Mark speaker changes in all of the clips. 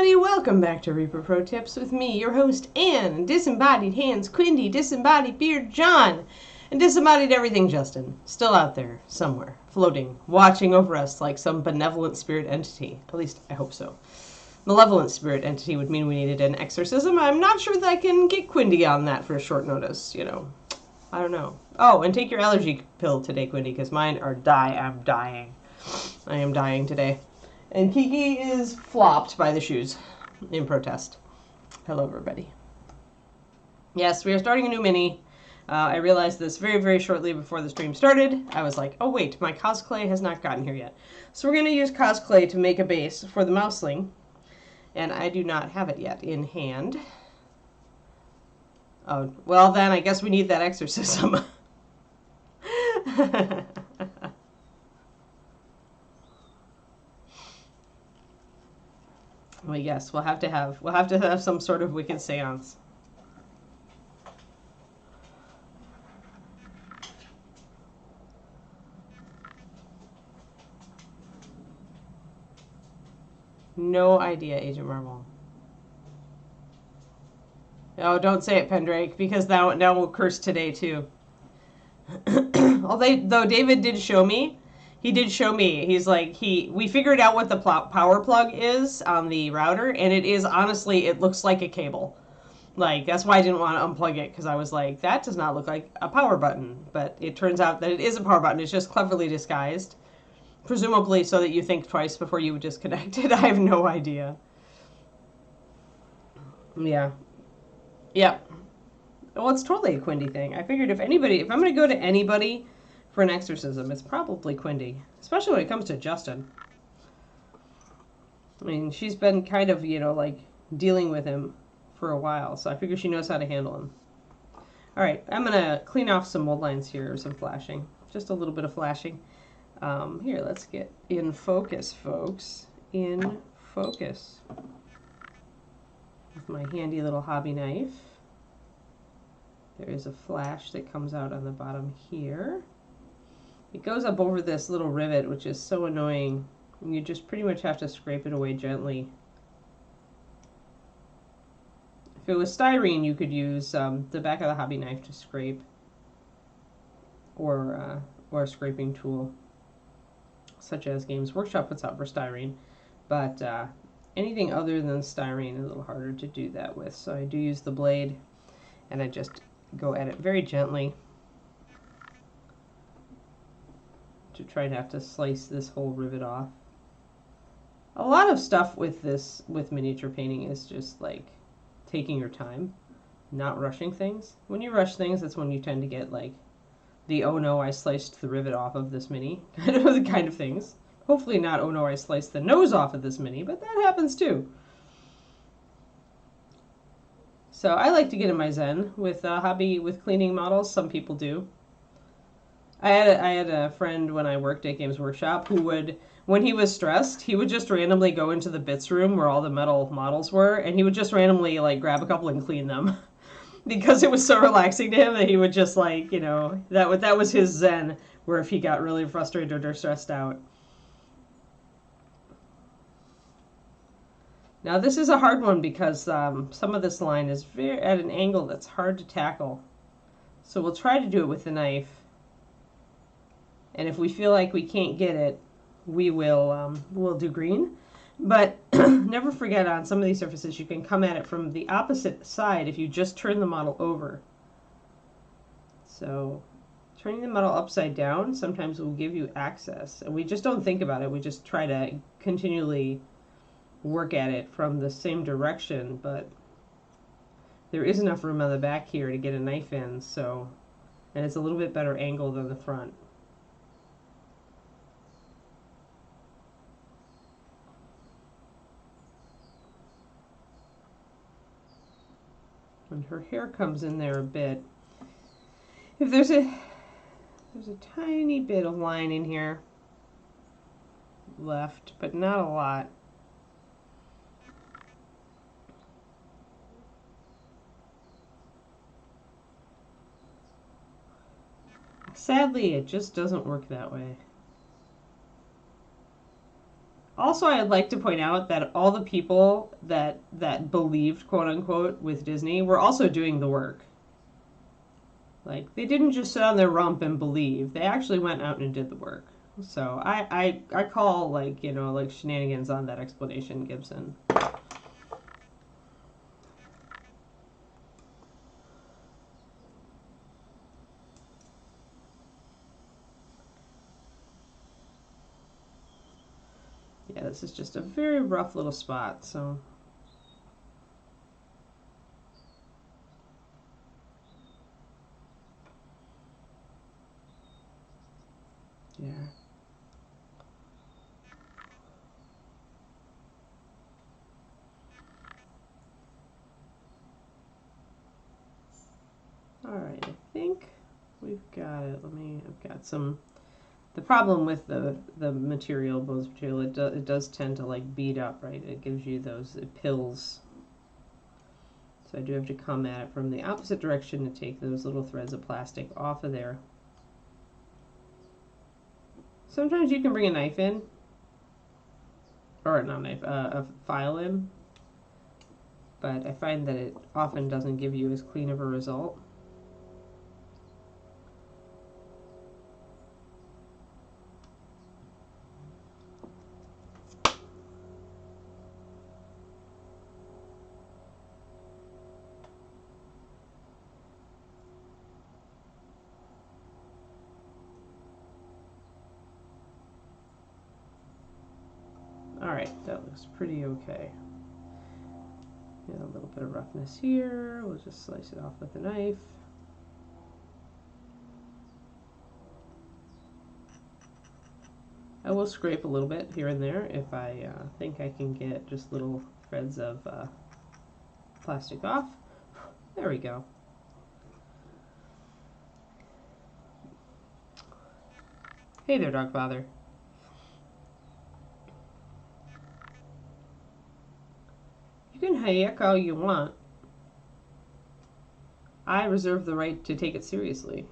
Speaker 1: everybody, welcome back to Reaper Pro Tips with me, your host, Ann, Disembodied Hands, Quindy, Disembodied Beard, John, and Disembodied Everything, Justin. Still out there, somewhere, floating, watching over us like some benevolent spirit entity. At least, I hope so. Malevolent spirit entity would mean we needed an exorcism. I'm not sure that I can get Quindy on that for short notice, you know. I don't know. Oh, and take your allergy pill today, Quindy, because mine are I'm dying. I am dying today. And Kiki is flopped by the shoes in protest. Hello, everybody. Yes, we are starting a new mini. I realized this very, very shortly before the stream started. I was like, oh wait, my cosplay has not gotten here yet. So we're going to use cosplay to make a base for the mouse sling. And I do not have it yet in hand. Oh, well then I guess we need that exorcism. Well, yes, we'll have to have some sort of wicked seance. No idea, Agent Marvel. Oh, don't say it, Pendrake, because now we'll curse today too. Though David did show me. He did show me. He's like, we figured out what the power plug is on the router, and it is, honestly, it looks like a cable. Like, that's why I didn't want to unplug it, because I was like, that does not look like a power button. But it turns out that it is a power button. It's just cleverly disguised. Presumably so that you think twice before you disconnect it. I have no idea. Yeah. Yep. Well, it's totally a Quindy thing. I figured if I'm going to go to anybody for an exorcism, it's probably Quindy. Especially when it comes to Justin. I mean, she's been kind of, like, dealing with him for a while, so I figure she knows how to handle him. Alright, I'm going to clean off some mold lines here, or some flashing. Just a little bit of flashing. Here, let's get in focus, folks. In focus. With my handy little hobby knife. There is a flash that comes out on the bottom here. It goes up over this little rivet, which is so annoying. You just pretty much have to scrape it away gently. If it was styrene, you could use the back of the hobby knife to scrape, or a scraping tool, such as Games Workshop puts out for styrene. But anything other than styrene is a little harder to do that with. So I do use the blade, and I just go at it very gently to try not to slice this whole rivet off. A lot of stuff with miniature painting is just like taking your time, not rushing things. When you rush things, that's when you tend to get like the oh no, I sliced the rivet off of this mini kind of things. Hopefully not oh no, I sliced the nose off of this mini, but that happens too. So I like to get in my zen with cleaning models. Some people do. I had a friend when I worked at Games Workshop who would, when he was stressed, he would just randomly go into the bits room where all the metal models were, and he would just randomly like grab a couple and clean them. Because it was so relaxing to him that he would just like, that was his zen, where if he got really frustrated or stressed out. Now this is a hard one because some of this line is at an angle that's hard to tackle. So we'll try to do it with the knife. And if we feel like we can't get it, we'll do green. But never forget, on some of these surfaces you can come at it from the opposite side if you just turn the model over. So turning the model upside down sometimes will give you access. And we just don't think about it. We just try to continually work at it from the same direction, but there is enough room on the back here to get a knife in, and it's a little bit better angle than the front. And her hair comes in there a bit. If there's a tiny bit of line in here left, but not a lot. Sadly, it just doesn't work that way. Also, I'd like to point out that all the people that believed, quote unquote, with Disney were also doing the work. Like, they didn't just sit on their rump and believe. They actually went out and did the work. So I call, like, you know, like, shenanigans on that explanation, Gibson. Yeah, this is just a very rough little spot, so... yeah. Alright, I think we've got it. I've got some... The problem with the material, Bose material, it does tend to, like, bead up, right? It gives you those pills. So I do have to come at it from the opposite direction to take those little threads of plastic off of there. Sometimes you can bring a knife in, or not a knife, a file in, but I find that it often doesn't give you as clean of a result. Alright, that looks pretty okay. Got a little bit of roughness here. We'll just slice it off with a knife. I will scrape a little bit here and there if I think I can get just little threads of plastic off. There we go. Hey there, dog father. You can hayek all you want. I reserve the right to take it seriously.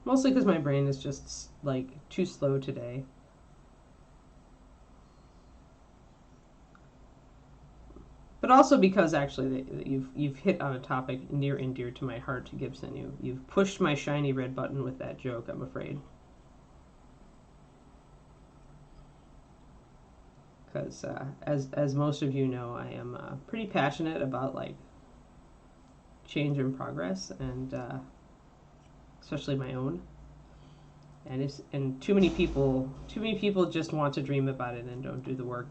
Speaker 1: Mostly because my brain is just, like, too slow today. But also because, actually, you've hit on a topic near and dear to my heart, Gibson. You've pushed my shiny red button with that joke, I'm afraid. Because, as most of you know, I am pretty passionate about, like, change and progress, and especially my own. And too many people just want to dream about it and don't do the work.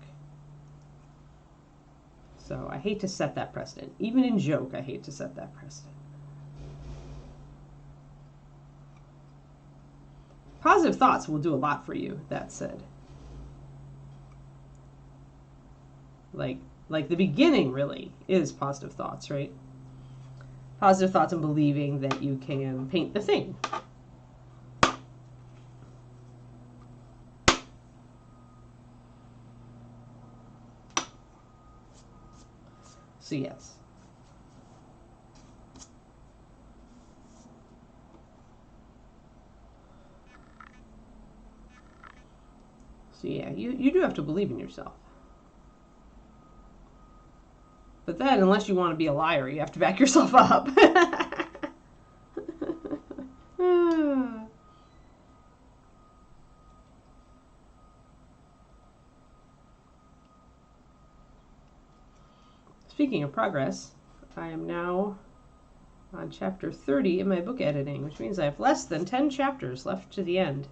Speaker 1: So I hate to set that precedent. Even in joke, I hate to set that precedent. Positive thoughts will do a lot for you, that said. Like the beginning really is positive thoughts, right? Positive thoughts and believing that you can paint the thing. So yes. So yeah, you do have to believe in yourself. But then, unless you want to be a liar, you have to back yourself up. Speaking of progress, I am now on chapter 30 in my book editing, which means I have less than 10 chapters left to the end.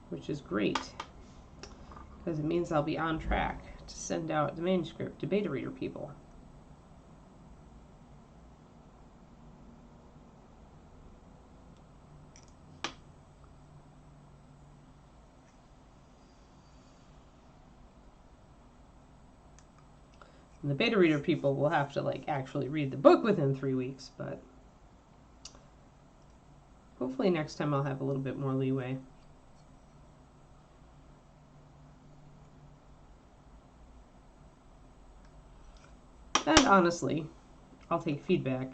Speaker 1: Which is great, because it means I'll be on track to send out the manuscript to beta reader people. And the beta reader people will have to, like, actually read the book within 3 weeks, but hopefully next time I'll have a little bit more leeway. And honestly, I'll take feedback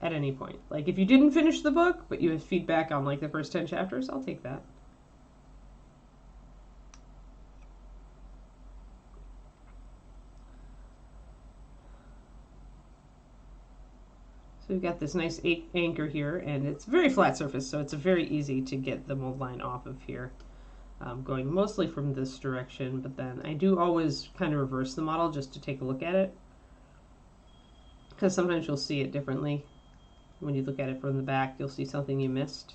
Speaker 1: at any point. Like if you didn't finish the book, but you have feedback on like the first 10 chapters, I'll take that. So we've got this nice anchor here, and it's very flat surface, so it's very easy to get the mold line off of here. Going mostly from this direction, but then I do always kind of reverse the model just to take a look at it, because sometimes you'll see it differently. When you look at it from the back, you'll see something you missed.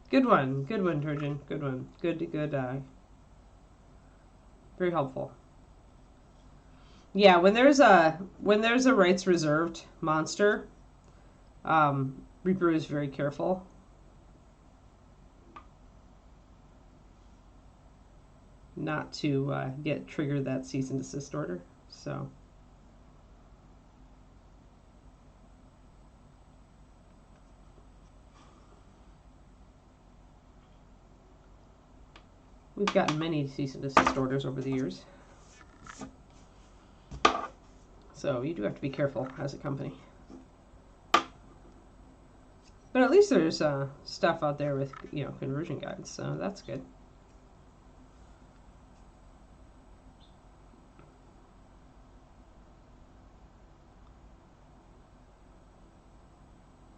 Speaker 1: Good one, Turgeon. Good one. Good. Very helpful. Yeah, when there's a rights reserved monster, Reaper is very careful. Not to get triggered that cease and desist order. So. We've gotten many cease and desist orders over the years. So you do have to be careful as a company. But at least there's stuff out there with, conversion guides, so that's good.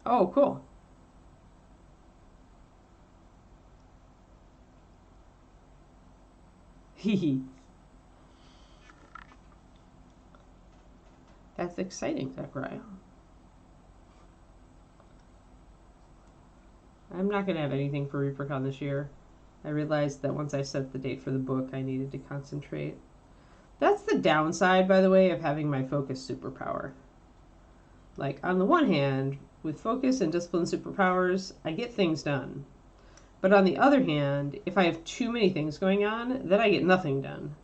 Speaker 1: Oh, cool. Hee. That's exciting, Zachariah. I'm not going to have anything for ReaperCon this year. I realized that once I set the date for the book, I needed to concentrate. That's the downside, by the way, of having my focus superpower. Like, on the one hand, with focus and discipline superpowers, I get things done. But on the other hand, if I have too many things going on, then I get nothing done.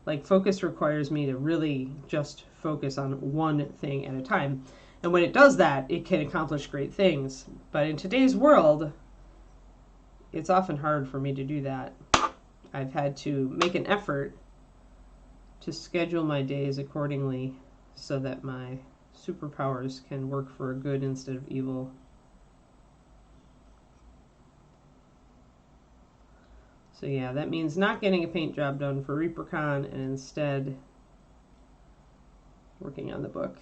Speaker 1: Like, focus requires me to really just focus on one thing at a time. And when it does that, it can accomplish great things. But in today's world, it's often hard for me to do that. I've had to make an effort to schedule my days accordingly so that my superpowers can work for good instead of evil. So yeah, that means not getting a paint job done for ReaperCon and instead working on the book.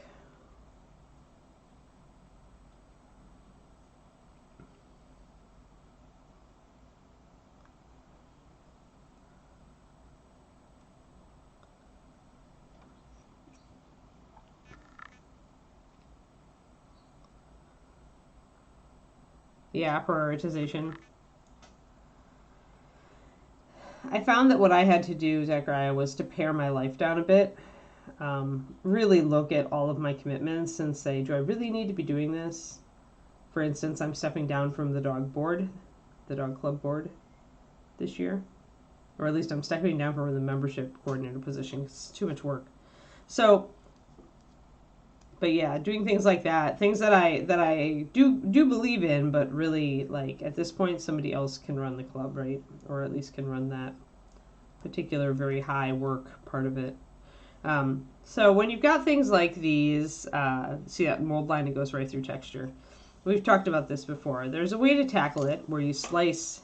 Speaker 1: Yeah, prioritization. I found that what I had to do, Zachariah, was to pare my life down a bit. Really look at all of my commitments and say, do I really need to be doing this? For instance, I'm stepping down from the dog club board this year. Or at least I'm stepping down from the membership coordinator position because it's too much work. So, but yeah, doing things like that, things that I do believe in, but really, like, at this point, somebody else can run the club, right? Or at least can run that particular very high work part of it. So when you've got things like these, see that mold line that goes right through texture. We've talked about this before. There's a way to tackle it where you slice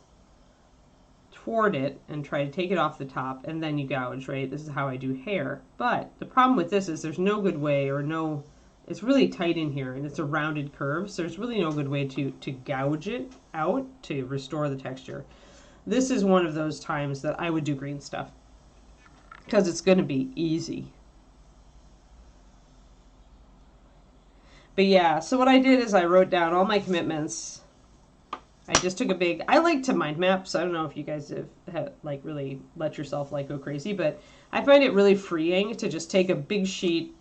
Speaker 1: toward it and try to take it off the top, and then you gouge, right? This is how I do hair. But the problem with this is there's no good way, it's really tight in here, and it's a rounded curve, so there's really no good way to gouge it out to restore the texture. This is one of those times that I would do green stuff, because it's going to be easy. But yeah, so what I did is I wrote down all my commitments. I just took I like to mind map, so I don't know if you guys have like really let yourself like go crazy, but I find it really freeing to just take a big sheet,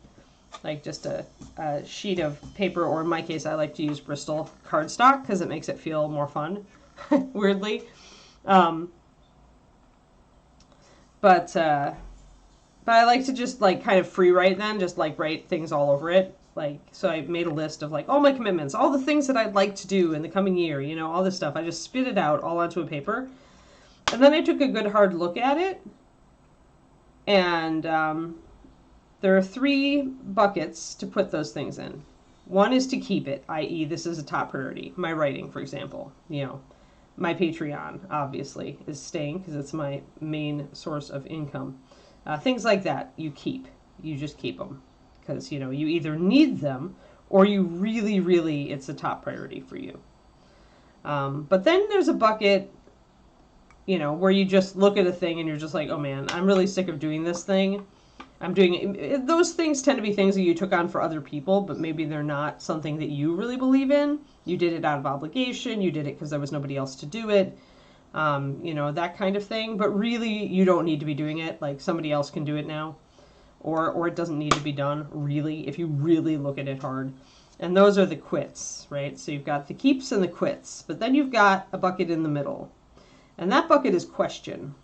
Speaker 1: like just a sheet of paper, or in my case, I like to use Bristol cardstock because it makes it feel more fun, weirdly. But I like to just like kind of free write then, just like write things all over it. Like, so I made a list of like all my commitments, all the things that I'd like to do in the coming year, you know, all this stuff. I just spit it out all onto a paper. And then I took a good hard look at it. And there are 3 buckets to put those things in. One is to keep it, i.e. this is a top priority. My writing, for example, you know, my Patreon, obviously, is staying because it's my main source of income. Things like that, you keep. You just keep them because, you know, you either need them or you really, really, it's a top priority for you. But then there's a bucket, you know, where you just look at a thing and you're just like, oh man, I'm really sick of doing this thing. I'm doing it. Those things tend to be things that you took on for other people, but maybe they're not something that you really believe in. You did it out of obligation. You did it because there was nobody else to do it. You know, that kind of thing. But really, you don't need to be doing it. Like, somebody else can do it now. Or it doesn't need to be done, really, if you really look at it hard. And those are the quits, right? So you've got the keeps and the quits. But then you've got a bucket in the middle. And that bucket is question,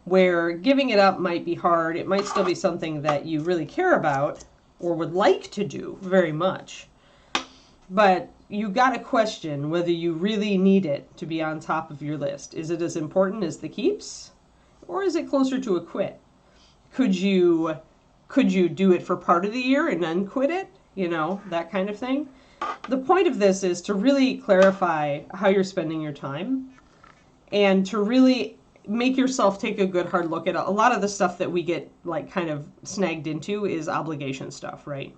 Speaker 1: where giving it up might be hard. It might still be something that you really care about or would like to do very much. But you got to question whether you really need it to be on top of your list. Is it as important as the keeps? Or is it closer to a quit? Could you do it for part of the year and then quit it? You know, that kind of thing. The point of this is to really clarify how you're spending your time and to really make yourself take a good hard look at a lot of the stuff that we get like kind of snagged into is obligation stuff, right?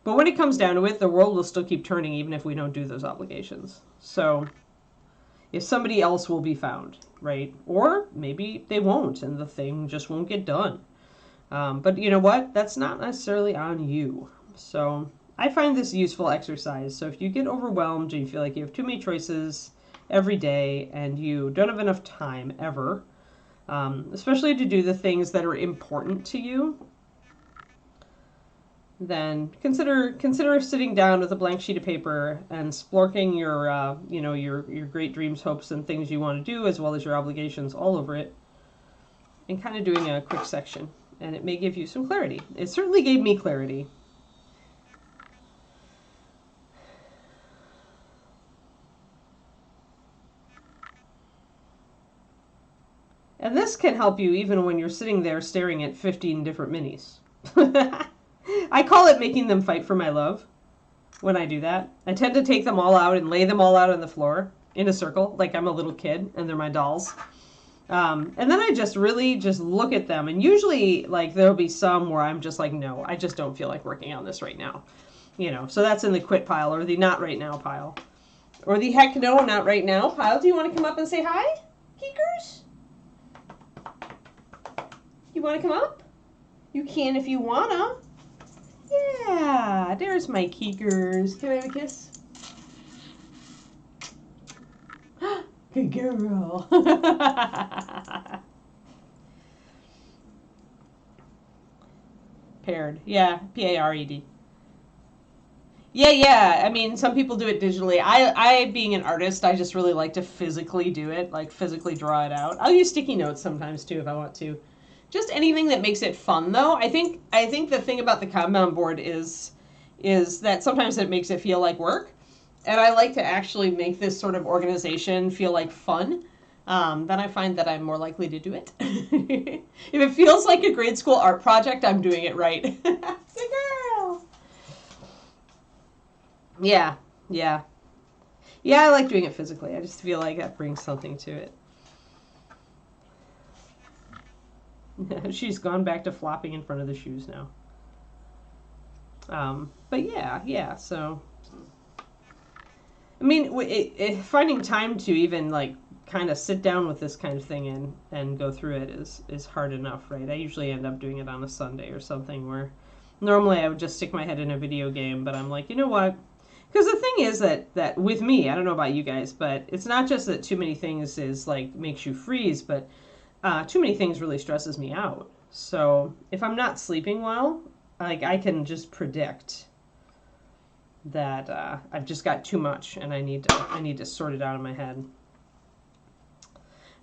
Speaker 1: But when it comes down to it, the world will still keep turning even if we don't do those obligations. So if somebody else will be found, right? Or maybe they won't and the thing just won't get done. But you know what? That's not necessarily on you. So I find this a useful exercise. So if you get overwhelmed and you feel like you have too many choices every day and you don't have enough time ever, especially to do the things that are important to you, then consider sitting down with a blank sheet of paper and splorking your you know, your great dreams, hopes, and things you want to do, as well as your obligations all over it, and kind of doing a quick section. And it may give you some clarity. It certainly gave me clarity. And this can help you even when you're sitting there staring at 15 different minis. I call it making them fight for my love when I do that. I tend to take them all out and lay them all out on the floor in a circle, like I'm a little kid and they're my dolls. And then I just really just look at them. And usually, like, there'll be some where I'm just like, no, I just don't feel like working on this right now. You know, so that's in the quit pile or the not right now pile. Or the heck no, not right now pile. Do you want to come up and say hi, Geekers? You want to come up? You can if you wanna. Yeah, there's my Keekers. Can I have a kiss? Good girl. Paired. Yeah, P-A-R-E-D. Yeah. I mean, some people do it digitally. I, being an artist, I just really like to physically do it, like physically draw it out. I'll use sticky notes sometimes too if I want to. Just anything that makes it fun, though. I think the thing about the Kanban board is that sometimes it makes it feel like work, and I like to actually make this sort of organization feel like fun. Then I find that I'm more likely to do it. If it feels like a grade school art project, I'm doing it right. Good girl. Yeah. I like doing it physically. I just feel like that brings something to it. She's gone back to flopping in front of the shoes now. But yeah, so I mean, finding time to even like kind of sit down with this kind of thing and go through it is hard enough, right? I usually end up doing it on a Sunday or something where normally I would just stick my head in a video game, but I'm like, you know what? Because the thing is that with me, I don't know about you guys, but it's not just that too many things is like makes you freeze, but too many things really stresses me out. So if I'm not sleeping well, like I can just predict that I've just got too much and I need to sort it out in my head.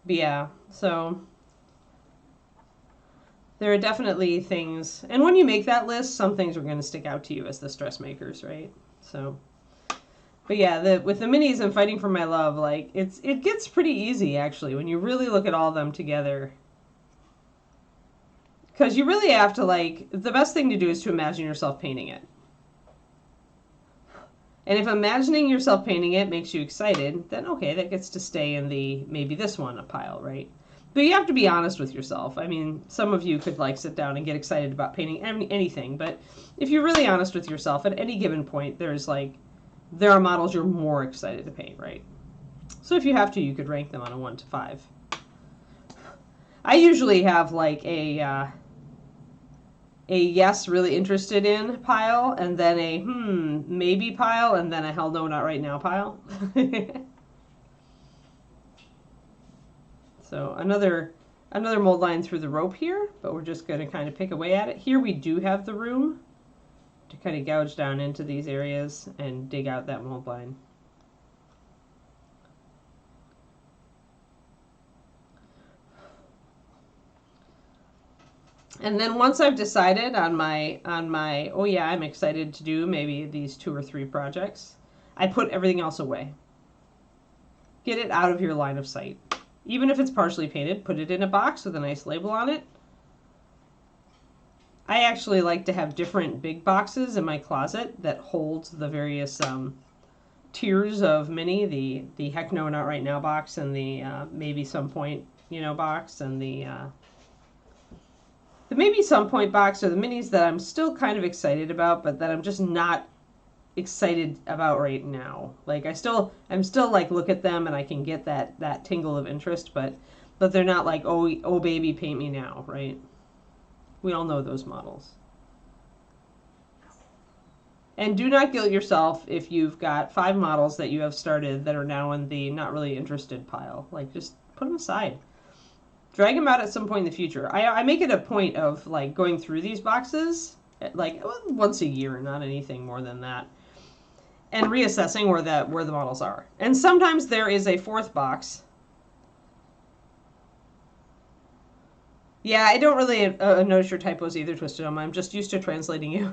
Speaker 1: But yeah, so there are definitely things, and when you make that list, some things are going to stick out to you as the stress makers, right? So, but yeah, with the minis and Fighting for My Love, like it gets pretty easy actually when you really look at all of them together. Because you really have to, like, the best thing to do is to imagine yourself painting it. And if imagining yourself painting it makes you excited, then okay, that gets to stay in the maybe this one pile, right? But you have to be honest with yourself. I mean, some of you could like sit down and get excited about painting anything, but if you're really honest with yourself, at any given point, there are models you're more excited to paint, right? So if you have to, you could rank them on a 1 to 5. I usually have like a yes, really interested in pile, and then a maybe pile, and then a hell no, not right now pile. So another mold line through the rope here, but we're just going to kind of pick away at it. Here we do have the room to kind of gouge down into these areas and dig out that mold line. And then once I've decided on my oh yeah, I'm excited to do maybe these 2 or 3 projects, I put everything else away. Get it out of your line of sight. Even if it's partially painted, put it in a box with a nice label on it. I actually like to have different big boxes in my closet that holds the various tiers of mini, the heck no, not right now box, and the maybe some point, box, and the maybe some point box are the minis that I'm still kind of excited about, but that I'm just not excited about right now. Like I'm still like look at them and I can get that tingle of interest, but they're not like oh baby paint me now, right? We all know those models. And do not guilt yourself if you've got 5 models that you have started that are now in the not really interested pile. Like just put them aside. Drag them out at some point in the future. I make it a point of like going through these boxes like once a year, not anything more than that, and reassessing where the models are. And sometimes there is a 4th box. Yeah, I don't really notice your typos either, Twisted Elma. I'm just used to translating you.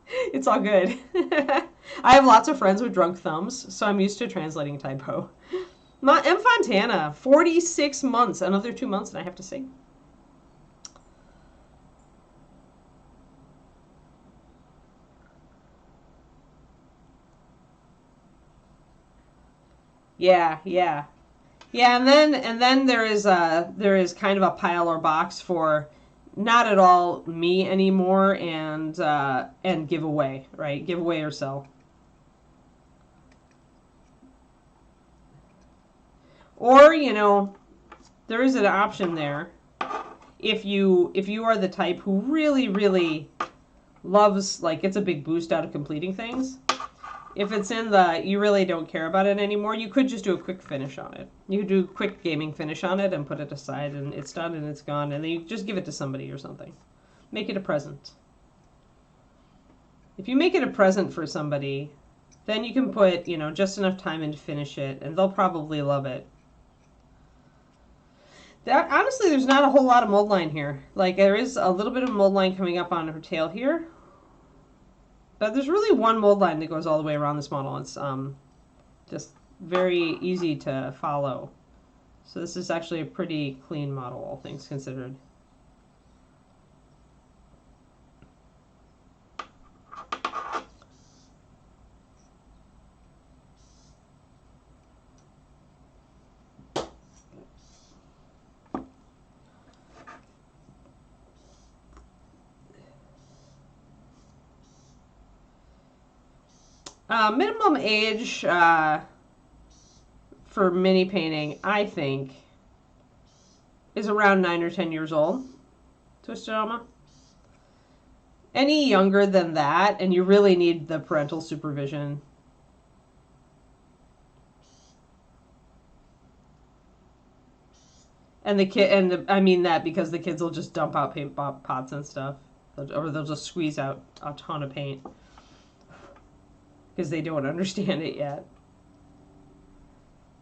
Speaker 1: It's all good. I have lots of friends with drunk thumbs, so I'm used to translating typo. M. Fontana, 46 months. Another 2 months and I have to sing. Yeah. And then there is kind of a pile or box for not at all me anymore and giveaway, right? Giveaway or sell. Or, there is an option there. If you are the type who really, really loves, like, it's a big boost out of completing things. If it's in you really don't care about it anymore, you could just do a quick finish on it. You could do a quick gaming finish on it and put it aside, and it's done and it's gone, and then you just give it to somebody or something. Make it a present. If you make it a present for somebody, then you can put, just enough time in to finish it, and they'll probably love it. Honestly, there's not a whole lot of mold line here. Like, there is a little bit of mold line coming up on her tail here. But there's really one mold line that goes all the way around this model. It's just very easy to follow. So this is actually a pretty clean model, all things considered. Minimum age for mini painting, I think, is around 9 or 10 years old. Twisted Elma. Any younger than that, and you really need the parental supervision. And I mean that because the kids will just dump out paint pots and stuff, or they'll just squeeze out a ton of paint because they don't understand it yet.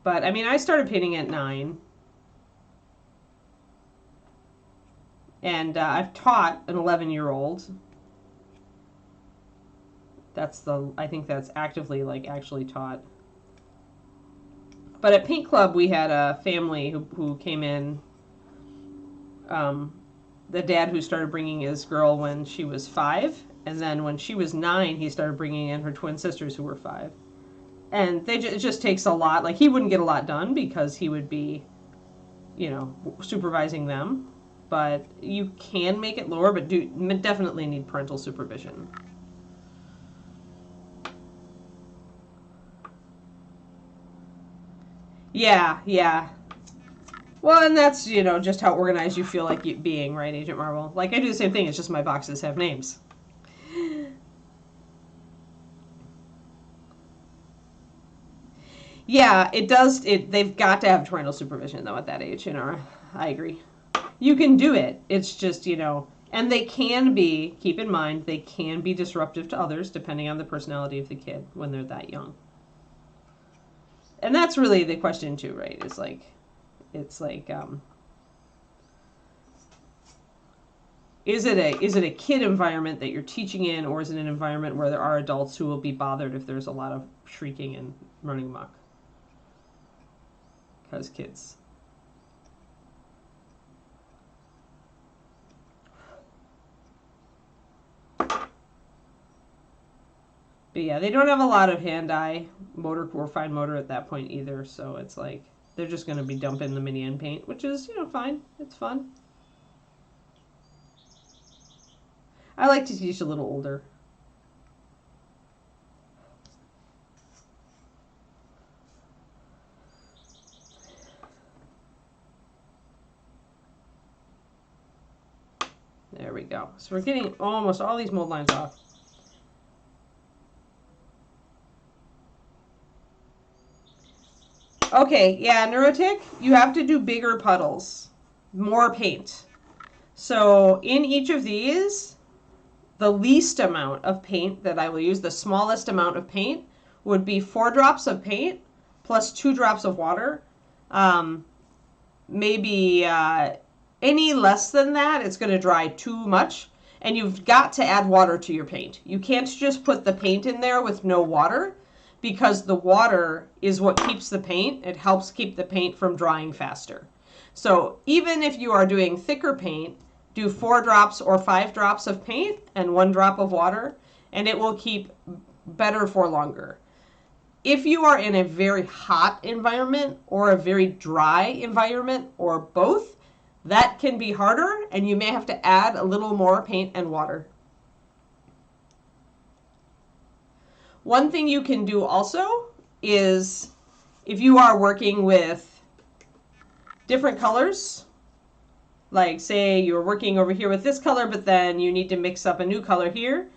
Speaker 1: But I mean, I started painting at 9. And I've taught an 11-year-old. I think that's actively, like, actually taught. But at Paint Club, we had a family who came in. The dad who started bringing his girl when she was 5, and then when she was 9, he started bringing in her twin sisters who were 5. And it just takes a lot. Like, he wouldn't get a lot done because he would be, you know, supervising them. But you can make it lower, but definitely need parental supervision. Yeah, yeah. Well, and that's, you know, just how organized you feel like being, right, Agent Marvel? Like, I do the same thing. It's just my boxes have names. Yeah, it does. They've got to have parental supervision, though, at that age. You know, I agree. You can do it. It's just, you know, and they can be, keep in mind, they can be disruptive to others depending on the personality of the kid when they're that young. And that's really the question, too, right? It's like, is it a kid environment that you're teaching in, or is it an environment where there are adults who will be bothered if there's a lot of shrieking and running amok? Because kids. But yeah, they don't have a lot of hand-eye motor or fine motor at that point either, so it's like they're just going to be dumping the mini end paint, which is, you know, fine. It's fun. I like to teach a little older. There we go. So we're getting almost all these mold lines off. Okay, yeah, Neurotic, you have to do bigger puddles, more paint. So in each of these, the least amount of paint that I will use, the smallest amount of paint, would be 4 drops of paint plus 2 drops of water. Maybe any less than that, it's going to dry too much. And you've got to add water to your paint. You can't just put the paint in there with no water, because the water is what keeps the paint. It helps keep the paint from drying faster. So even if you are doing thicker paint, do 4 drops or 5 drops of paint and 1 drop of water, and it will keep better for longer. If you are in a very hot environment or a very dry environment or both, that can be harder, and you may have to add a little more paint and water. One thing you can do also is, if you are working with different colors, like say you're working over here with this color, but then you need to mix up a new color here,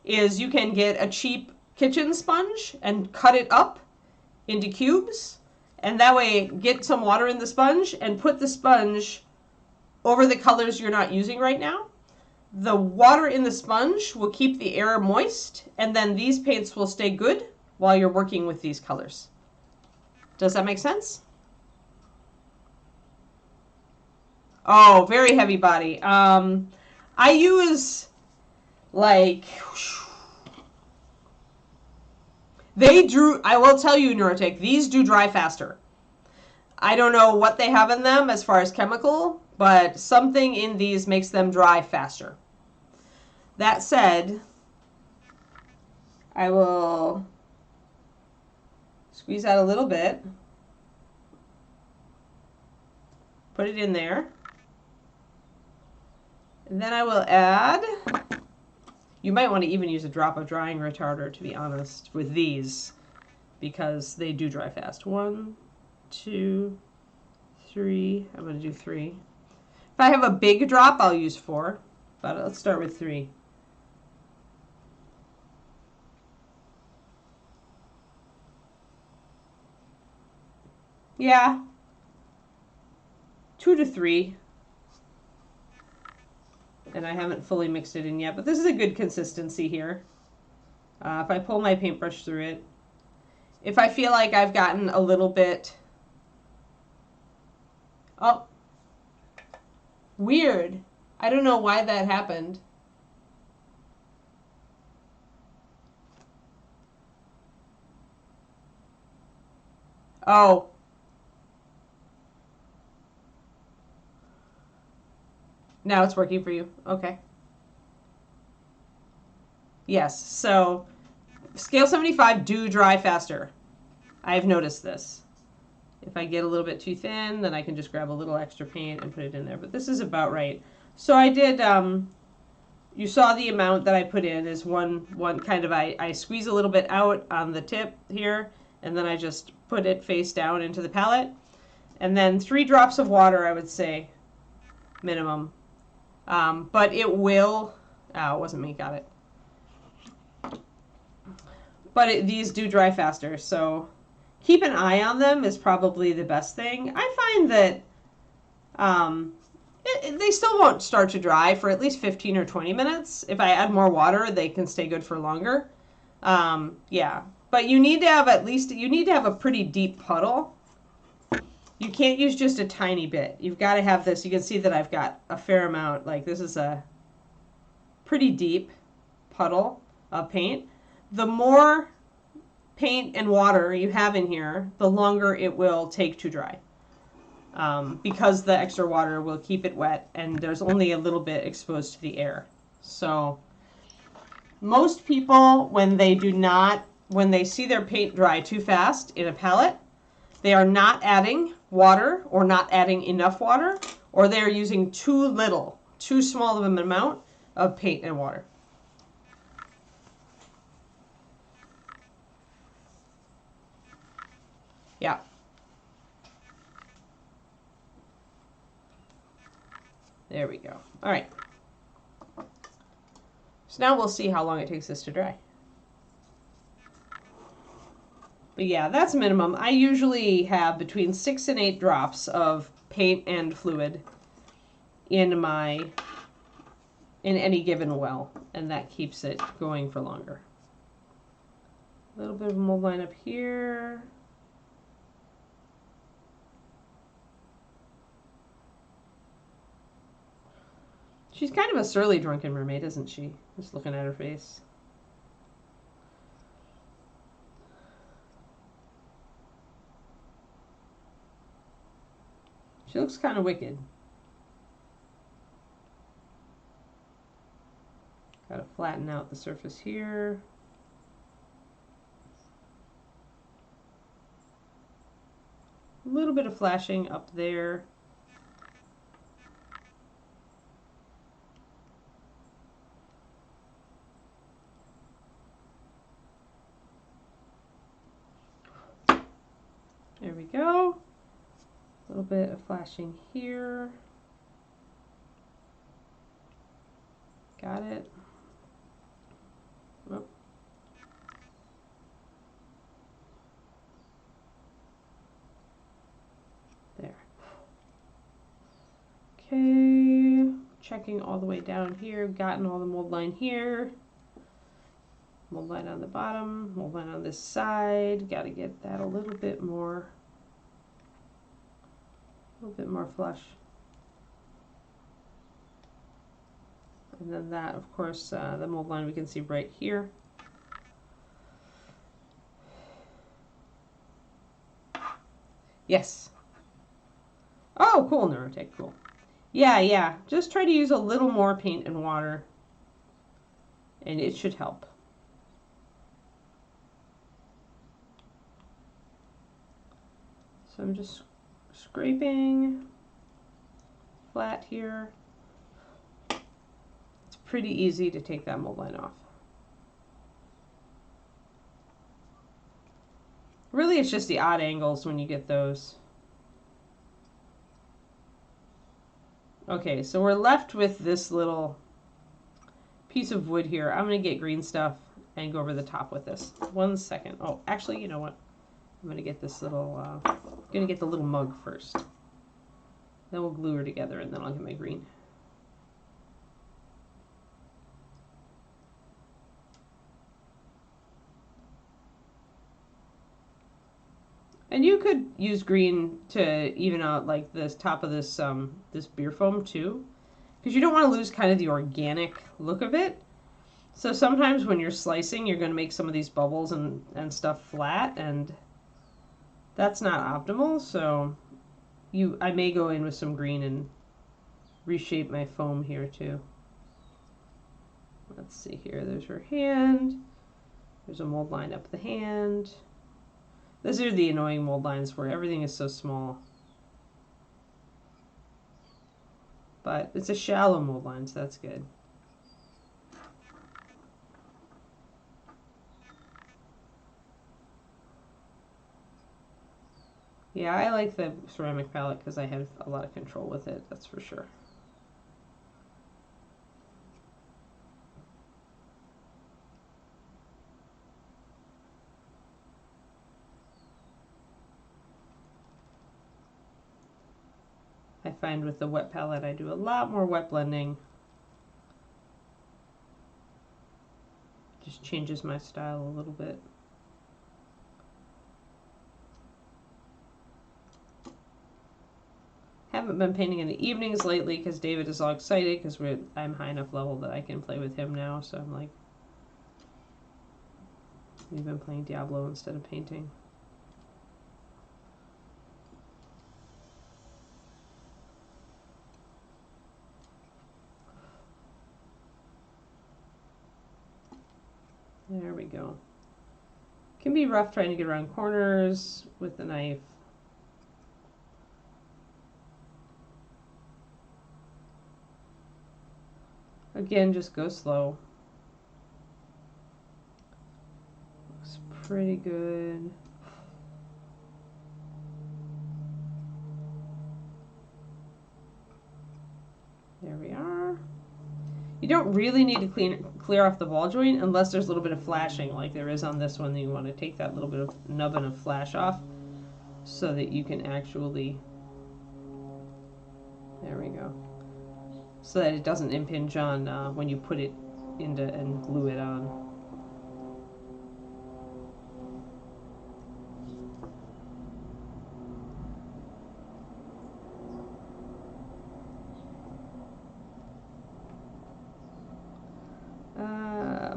Speaker 1: is you can get a cheap kitchen sponge and cut it up into cubes, and that way get some water in the sponge and put the sponge over the colors you're not using right now. The water in the sponge will keep the air moist, and then these paints will stay good while you're working with these colors. Does that make sense? Oh, very heavy body. I use, like, I will tell you, Neurotic, these do dry faster. I don't know what they have in them as far as chemical, but something in these makes them dry faster. That said, I will squeeze out a little bit, put it in there, and then I will add, you might want to even use a drop of drying retarder, to be honest, with these, because they do dry fast. 1, 2, 3. I'm going to do 3. If I have a big drop, I'll use 4, but let's start with 3. Yeah, 2 to 3. And I haven't fully mixed it in yet, but this is a good consistency here. If I pull my paintbrush through it, if I feel like I've gotten a little bit, oh, weird. I don't know why that happened. Oh. Now it's working for you. Okay. Yes. So scale 75 do dry faster. I've noticed this. If I get a little bit too thin, then I can just grab a little extra paint and put it in there. But this is about right. So I did, you saw the amount that I put in is one kind of, I squeeze a little bit out on the tip here, and then I just put it face down into the palette. And then 3 drops of water, I would say, minimum. But it will, it wasn't me, got it. But these do dry faster, so keep an eye on them is probably the best thing. I find that they still won't start to dry for at least 15 or 20 minutes. If I add more water, they can stay good for longer. Yeah, but you need to have a pretty deep puddle. You can't use just a tiny bit. You've got to have this. You can see that I've got a fair amount. Like this is a pretty deep puddle of paint. The more paint and water you have in here, the longer it will take to dry. Because the extra water will keep it wet and there's only a little bit exposed to the air. So most people, when they see their paint dry too fast in a palette, they are not adding water or not adding enough water, or they're using too small of an amount of paint and water. Yeah. There we go. All right. So now we'll see how long it takes this to dry. But yeah, that's minimum. I usually have between 6 and 8 drops of paint and fluid in any given well, and that keeps it going for longer. A little bit of mold line up here. She's kind of a surly drunken mermaid, isn't she? Just looking at her face. She looks kind of wicked. Gotta flatten out the surface here. A little bit of flashing up there. There we go. A little bit of flashing here. Got it. Oh. There. Okay. Checking all the way down here. Gotten all the mold line here. Mold line on the bottom. Mold line on this side. Got to get that a little bit more flush. And then that, of course, the mold line we can see right here. Yes. Oh, cool, Neurotech, cool. Yeah. Just try to use a little more paint and water, and it should help. So I'm just scraping flat here. It's pretty easy to take that mold line off. Really, it's just the odd angles when you get those. Okay, so we're left with this little piece of wood here. I'm going to get green stuff and go over the top with this. 1 second. Oh, actually, you know what? I'm going to get this little, going to get the little mug first. Then we'll glue her together and then I'll get my green. And you could use green to even out like this top of this this beer foam too. because you don't want to lose kind of the organic look of it. So sometimes when you're slicing, you're going to make some of these bubbles and stuff flat, and that's not optimal. So I may go in with some green and reshape my foam here too. Let's see here. There's her hand. There's a mold line up the hand. These are the annoying mold lines where everything is so small. But it's a shallow mold line, so that's good. Yeah, I like the ceramic palette because I have a lot of control with it, that's for sure. I find with the wet palette I do a lot more wet blending. Just changes my style a little bit. Haven't been painting in the evenings lately because David is all excited because I'm high enough level that I can play with him now. So I'm like, we've been playing Diablo instead of painting. There we go. Can be rough trying to get around corners with the knife. Again, just go slow. Looks pretty good. There we are. You don't really need to clear off the ball joint unless there's a little bit of flashing like there is on this one. Then you want to take that little bit of nubbin of flash off so that you can actually, there we go, so that it doesn't impinge on when you put it into and glue it on.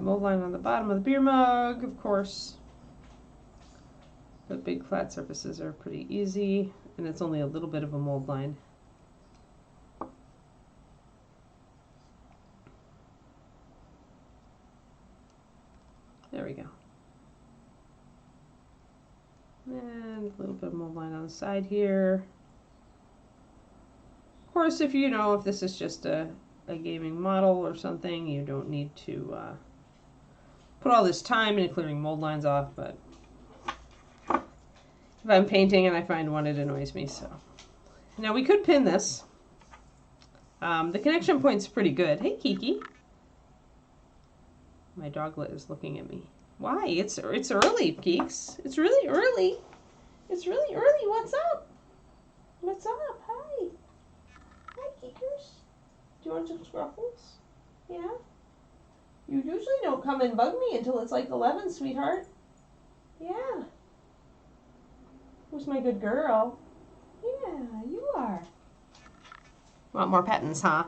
Speaker 1: Mold line on the bottom of the beer mug, of course. But big flat surfaces are pretty easy, and it's only a little bit of a mold line. There we go. And a little bit of mold line on the side here. Of course, if you know if this is just a gaming model or something, you don't need to put all this time into clearing mold lines off, but if I'm painting and I find one, it annoys me. So now we could pin this. The connection point's pretty good. Hey, Kiki. My doglet is looking at me. Why? It's early, Geeks. It's really early. It's really early. What's up? What's up? Hi. Hi, Geekers. Do you want some scruffles? Yeah? You usually don't come and bug me until it's like 11, sweetheart. Yeah. Who's my good girl? Yeah, you are. Want more pettins, huh?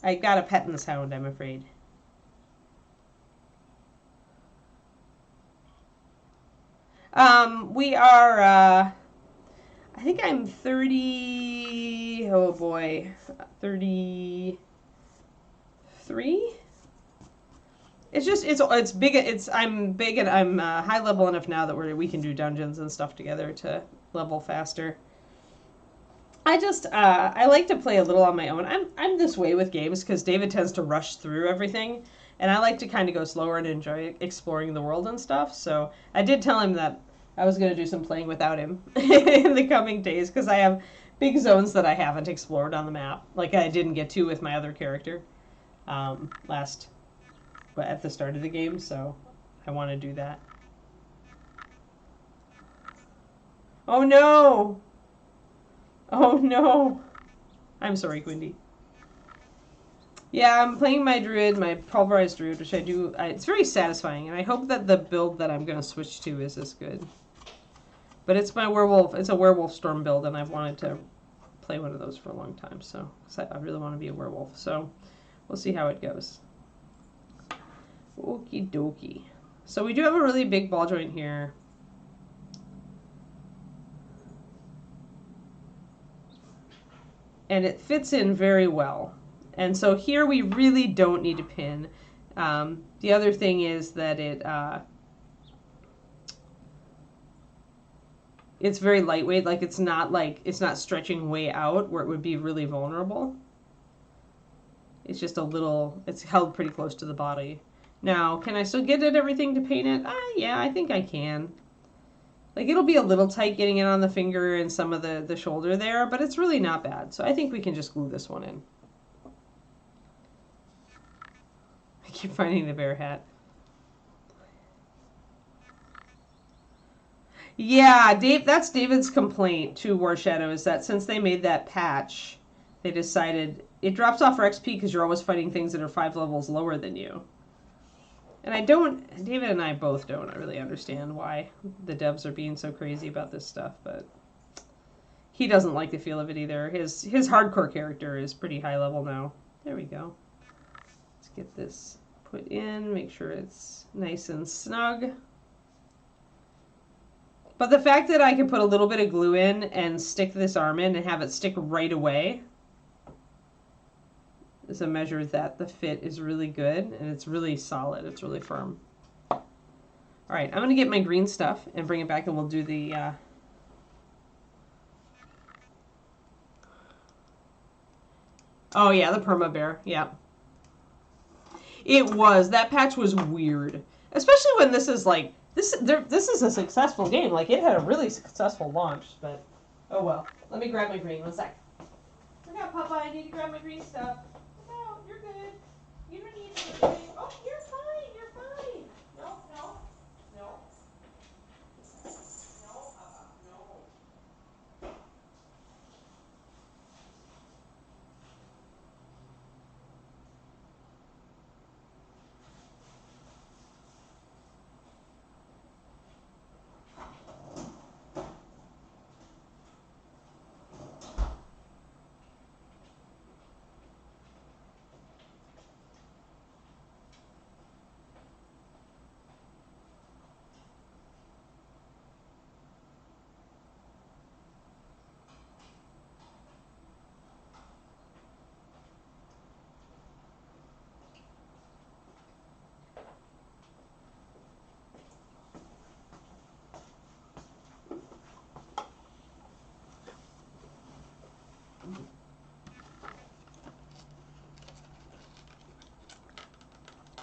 Speaker 1: I got a pettins hound, I'm afraid. We are, I think I'm 30, oh boy, 33? It's just, it's big, I'm big and I'm high level enough now that we can do dungeons and stuff together to level faster. I just, I like to play a little on my own. I'm this way with games because David tends to rush through everything, and I like to kind of go slower and enjoy exploring the world and stuff. So I did tell him that I was going to do some playing without him in the coming days because I have big zones that I haven't explored on the map, like I didn't get to with my other character at the start of the game, so I want to do that. Oh no! Oh no! I'm sorry, Quindy. Yeah, I'm playing my druid, my pulverized druid, which I do. It's very satisfying, and I hope that the build that I'm going to switch to is as good. But it's my werewolf. It's a werewolf storm build, and I've wanted to play one of those for a long time, so I really want to be a werewolf. So we'll see how it goes. Okie dokie. So we do have a really big ball joint here. And it fits in very well. And so here we really don't need to pin. The other thing is that it's very lightweight. Like it's not stretching way out where it would be really vulnerable. It's just a little, it's held pretty close to the body. Now, can I still get at everything to paint it? Yeah, I think I can. Like, it'll be a little tight getting it on the finger and some of the shoulder there, but it's really not bad. So I think we can just glue this one in. I keep finding the bear hat. Yeah, that's David's complaint to War Shadow, is that since they made that patch, they decided it drops off for XP because you're always fighting things that are 5 levels lower than you. And David and I both don't really understand why the devs are being so crazy about this stuff, but he doesn't like the feel of it either. His hardcore character is pretty high level now. There we go. Let's get this put in, make sure it's nice and snug. But the fact that I can put a little bit of glue in and stick this arm in and have it stick right away is a measure that the fit is really good and it's really solid. It's really firm. All right, I'm going to get my green stuff and bring it back and we'll do the... Oh yeah, the perma bear. Yeah. It was. That patch was weird. Especially when this is like... This is a successful game. Like, it had a really successful launch, but... Oh well. Let me grab my green. One sec. Look out, Papa. I need to grab my green stuff. No, you're good. You don't need anything. Oh, you're fine. You're fine. No, no, no. No, Papa, no.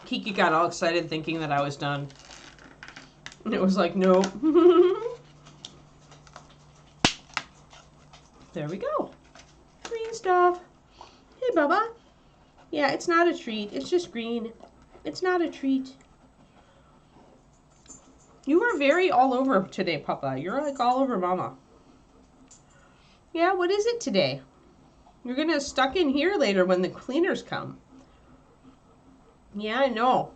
Speaker 1: Kiki got all excited thinking that I was done. And it was like, no. There we go. Green stuff. Hey, Bubba. Yeah, it's not a treat. It's just green. It's not a treat. You were very all over today, Papa. You're like all over Mama. Yeah, what is it today? You're going to stuck in here later when the cleaners come. Yeah, I know.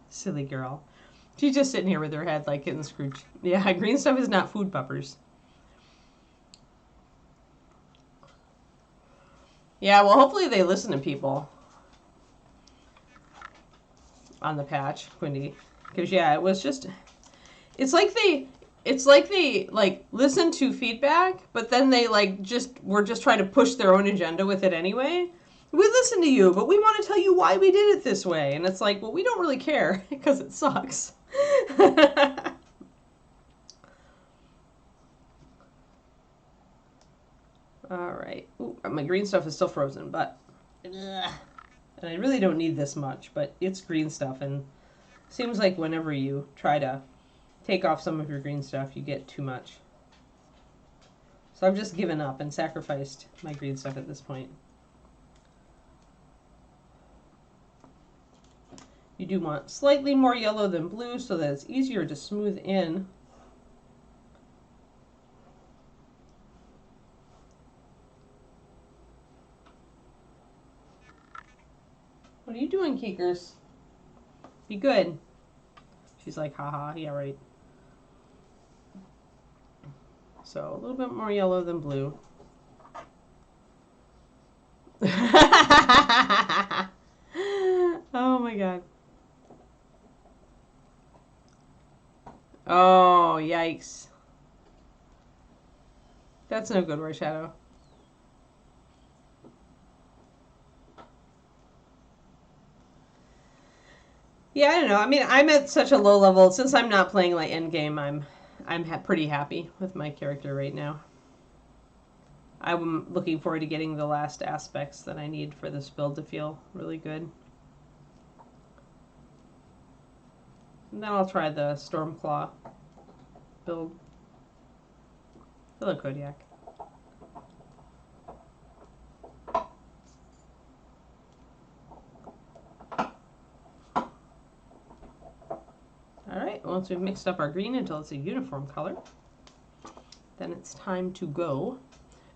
Speaker 1: Silly girl. She's just sitting here with her head like getting Scrooge. Yeah, green stuff is not food, puppers. Yeah, well, hopefully they listen to people on the patch, Quindy. Because, yeah, it was just... It's like they listen to feedback, but then they were just trying to push their own agenda with it anyway. We listen to you, but we want to tell you why we did it this way. And it's like, well, we don't really care because it sucks. All right. Ooh, my green stuff is still frozen, but and I really don't need this much, but it's green stuff, and it seems like whenever you try to take off some of your green stuff, you get too much. So I've just given up and sacrificed my green stuff at this point. You do want slightly more yellow than blue so that it's easier to smooth in. What are you doing, Keekers? Be good. She's like, haha, yeah, right. So a little bit more yellow than blue. Oh my god. Oh, yikes. That's no good, Shadow. Yeah, I don't know. I mean, I'm at such a low level. Since I'm not playing like endgame, I'm pretty happy with my character right now. I'm looking forward to getting the last aspects that I need for this build to feel really good. And then I'll try the Stormclaw build. Hello, Kodiak. Alright, once we've mixed up our green until it's a uniform color, then it's time to go.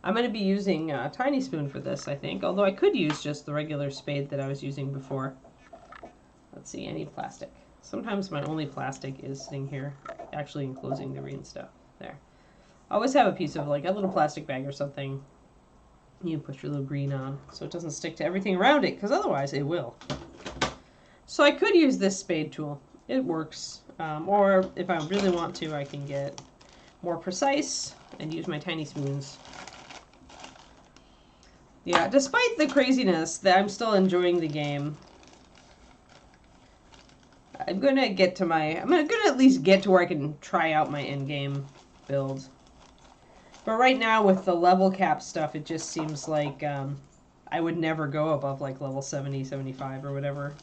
Speaker 1: I'm going to be using a tiny spoon for this, I think, although I could use just the regular spade that I was using before. Let's see, any plastic. Sometimes my only plastic is sitting here, actually enclosing the green stuff. There. I always have a piece of like a little plastic bag or something you put your little green on so it doesn't stick to everything around it, because otherwise it will. So I could use this spade tool. It works. Or if I really want to, I can get more precise and use my tiny spoons. Yeah, despite the craziness, that I'm still enjoying the game. I'm gonna at least get to where I can try out my endgame build. But right now with the level cap stuff, it just seems like I would never go above like level 70, 75 or whatever.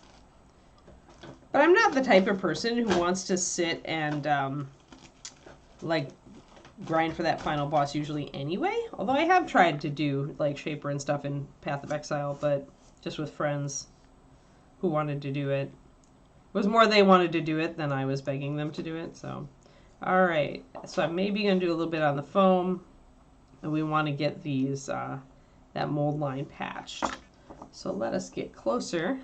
Speaker 1: But I'm not the type of person who wants to sit and like grind for that final boss usually anyway. Although I have tried to do like Shaper and stuff in Path of Exile, but just with friends who wanted to do it. It was more they wanted to do it than I was begging them to do it. So, all right. So I'm maybe going to do a little bit on the foam. And we want to get these, that mold line patched. So let us get closer.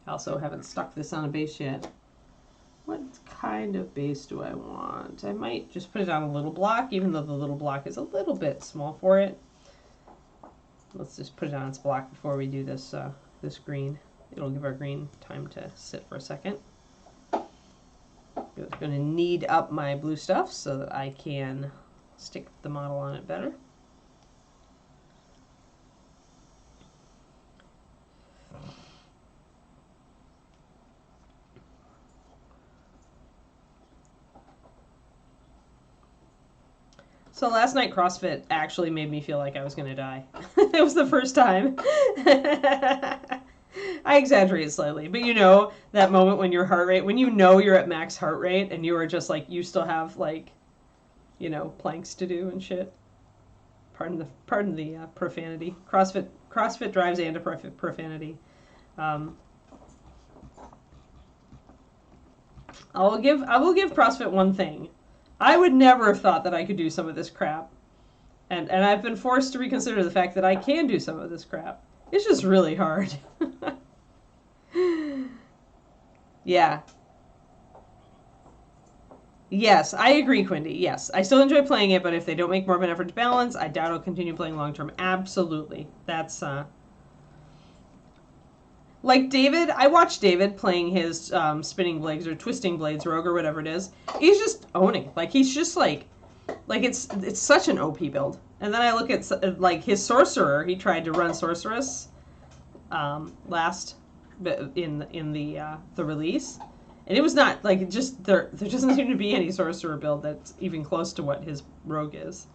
Speaker 1: I also haven't stuck this on a base yet. What kind of base do I want? I might just put it on a little block, even though the little block is a little bit small for it. Let's just put it on its block before we do this, this green. It'll give our green time to sit for a second. I'm going to knead up my blue stuff so that I can stick the model on it better. So last night CrossFit actually made me feel like I was going to die. It was the first time. I exaggerated slightly, but you know that moment when your heart rate, when you know you're at max heart rate and you are just like, you still have like, you know, planks to do and shit. Pardon the profanity. CrossFit drives and a profanity. I will give CrossFit one thing. I would never have thought that I could do some of this crap. And I've been forced to reconsider the fact that I can do some of this crap. It's just really hard. Yeah. Yes, I agree, Quindy. Yes, I still enjoy playing it, but if they don't make more of an effort to balance, I doubt I'll continue playing long term. Absolutely. That's, like David, I watched David playing his spinning blades or twisting blades rogue or whatever it is. He's just owning. Like, he's just like it's such an OP build. And then I look at like his sorcerer. He tried to run sorceress last in the release, and it was not like it just there doesn't seem to be any sorcerer build that's even close to what his rogue is.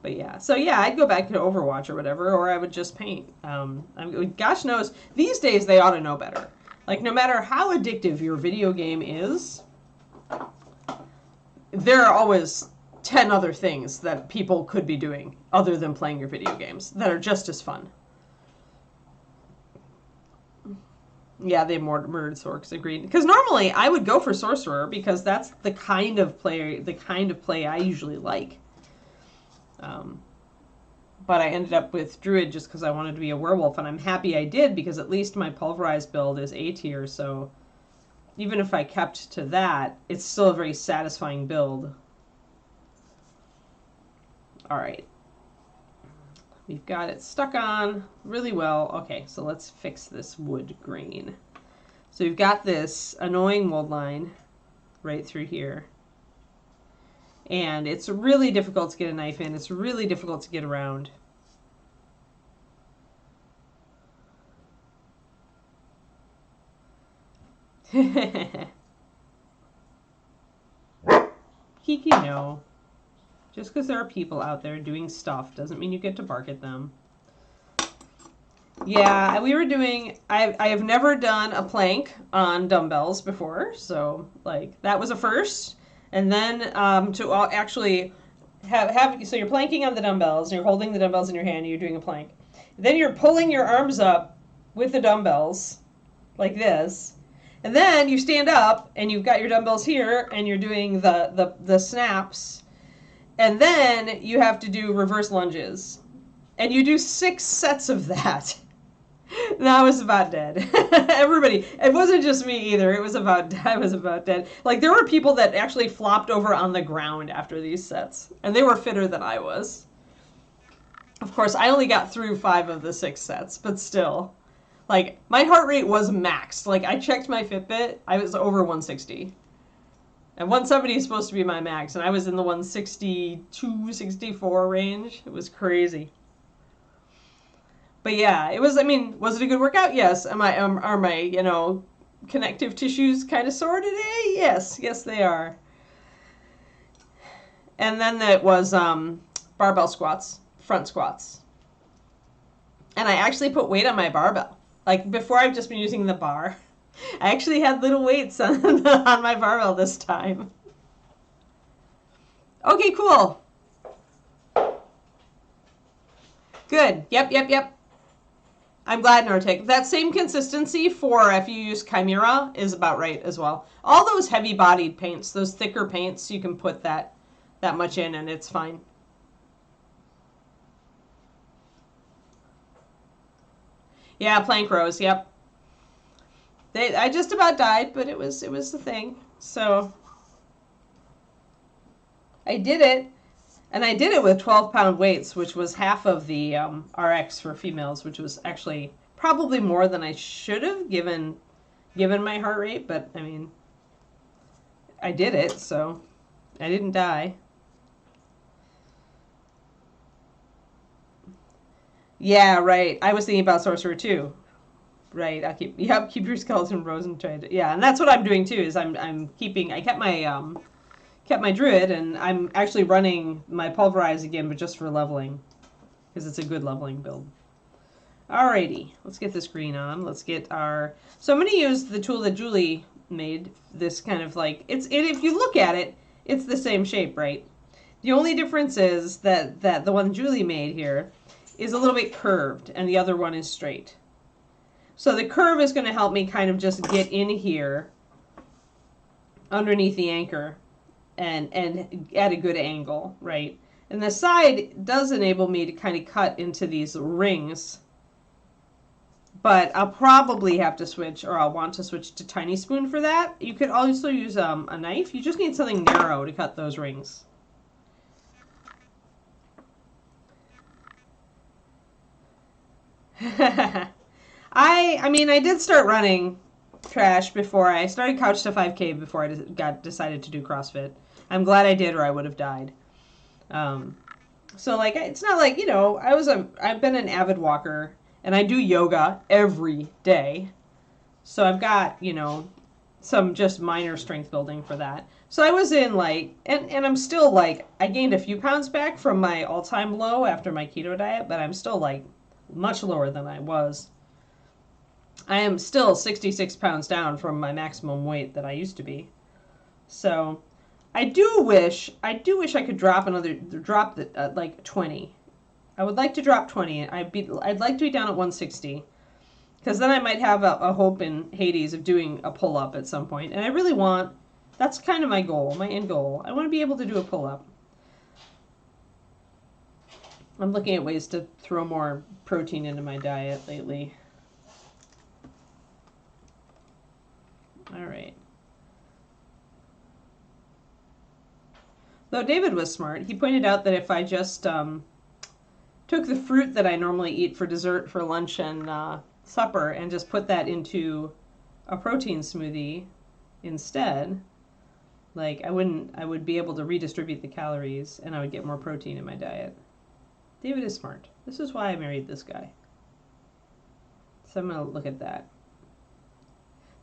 Speaker 1: But yeah, so yeah, I'd go back to Overwatch or whatever, or I would just paint. Gosh knows, these days they ought to know better. Like, no matter how addictive your video game is, there are always 10 other things that people could be doing other than playing your video games that are just as fun. Yeah, they murdered Sorks, agreed. Because normally I would go for Sorcerer because that's the kind of play I usually like. But I ended up with Druid just because I wanted to be a werewolf, and I'm happy I did because at least my pulverized build is A tier, so even if I kept to that, it's still a very satisfying build. All right. We've got it stuck on really well. Okay, so let's fix this wood grain. So we've got this annoying mold line right through here. And it's really difficult to get a knife in. It's really difficult to get around. Kiki, no. Just because there are people out there doing stuff doesn't mean you get to bark at them. Yeah, we were doing, I have never done a plank on dumbbells before, so like that was a first. And then to actually have, so you're planking on the dumbbells, and you're holding the dumbbells in your hand, and you're doing a plank. Then you're pulling your arms up with the dumbbells like this. And then you stand up and you've got your dumbbells here and you're doing the snaps. And then you have to do reverse lunges. And you do 6 sets of that. And I was about dead. Everybody. It wasn't just me either. I was about dead. Like there were people that actually flopped over on the ground after these sets. And they were fitter than I was. Of course, I only got through 5 of the 6 sets, but still. Like, my heart rate was maxed. Like, I checked my Fitbit. I was over 160. And 170 is supposed to be my max. And I was in the 162, 64 range. It was crazy. But yeah, it was, I mean, was it a good workout? Yes. Are my, you know, connective tissues kind of sore today? Yes. Yes, they are. And then it was barbell squats, front squats. And I actually put weight on my barbell. Like, before I've just been using the bar. I actually had little weights on my barbell this time. Okay, cool. Good. Yep. I'm glad, Nortic. That same consistency for if you use Chimera is about right as well. All those heavy-bodied paints, those thicker paints, you can put that much in and it's fine. Yeah, plank rows. Yep. I just about died, but it was the thing. So I did it, and I did it with 12-pound weights, which was half of the RX for females, which was actually probably more than I should have given my heart rate. But I mean, I did it, so I didn't die. Yeah, right. I was thinking about sorcerer too. Right. I keep your skeleton rows and try to, yeah, and that's what I'm doing too. Is I kept my druid, and I'm actually running my pulverize again, but just for leveling, because it's a good leveling build. Alrighty, let's get this green on. Let's get our. So I'm going to use the tool that Julie made. This kind of like if you look at it, it's the same shape, right? The only difference is that the one Julie made here is a little bit curved and the other one is straight. So the curve is going to help me kind of just get in here underneath the anchor and at a good angle, right? And the side does enable me to kind of cut into these rings, but I'll probably have to switch, or I'll want to switch to tiny spoon for that. You could also use a knife. You just need something narrow to cut those rings. I mean, I did start running trash before I started Couch to 5K before I decided to do CrossFit. I'm glad I did, or I would have died. So like, it's not like, you know, I've been an avid walker, and I do yoga every day. So I've got, you know, some just minor strength building for that. So I was in like, and I'm still like, I gained a few pounds back from my all-time low after my keto diet, but I'm still like much lower than I was. I am still 66 pounds down from my maximum weight that I used to be. So I do wish I could drop like 20. I would like to drop 20. I'd like to be down at 160. Because then I might have a hope in Hades of doing a pull-up at some point. And I really want, that's kind of my goal, my end goal. I want to be able to do a pull-up. I'm looking at ways to throw more protein into my diet lately. All right. Though David was smart. He pointed out that if I just took the fruit that I normally eat for dessert, for lunch, and supper, and just put that into a protein smoothie instead, like I would be able to redistribute the calories and I would get more protein in my diet. David is smart. This is why I married this guy. So I'm going to look at that.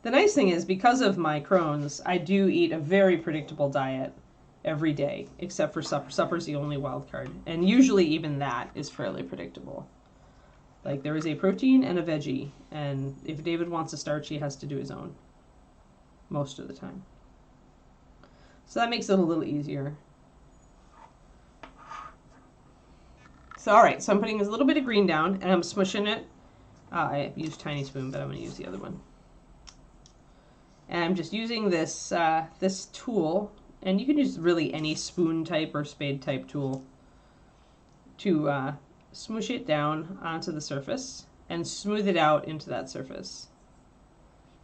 Speaker 1: The nice thing is, because of my Crohn's, I do eat a very predictable diet every day, except for supper. Supper's the only wild card. And usually even that is fairly predictable. Like, there is a protein and a veggie, and if David wants a starch, he has to do his own most of the time. So that makes it a little easier. So, all right, so I'm putting a little bit of green down, and I'm smushing it. I used tiny spoon, but I'm going to use the other one. And I'm just using this this tool, and you can use really any spoon type or spade type tool to smoosh it down onto the surface and smooth it out into that surface.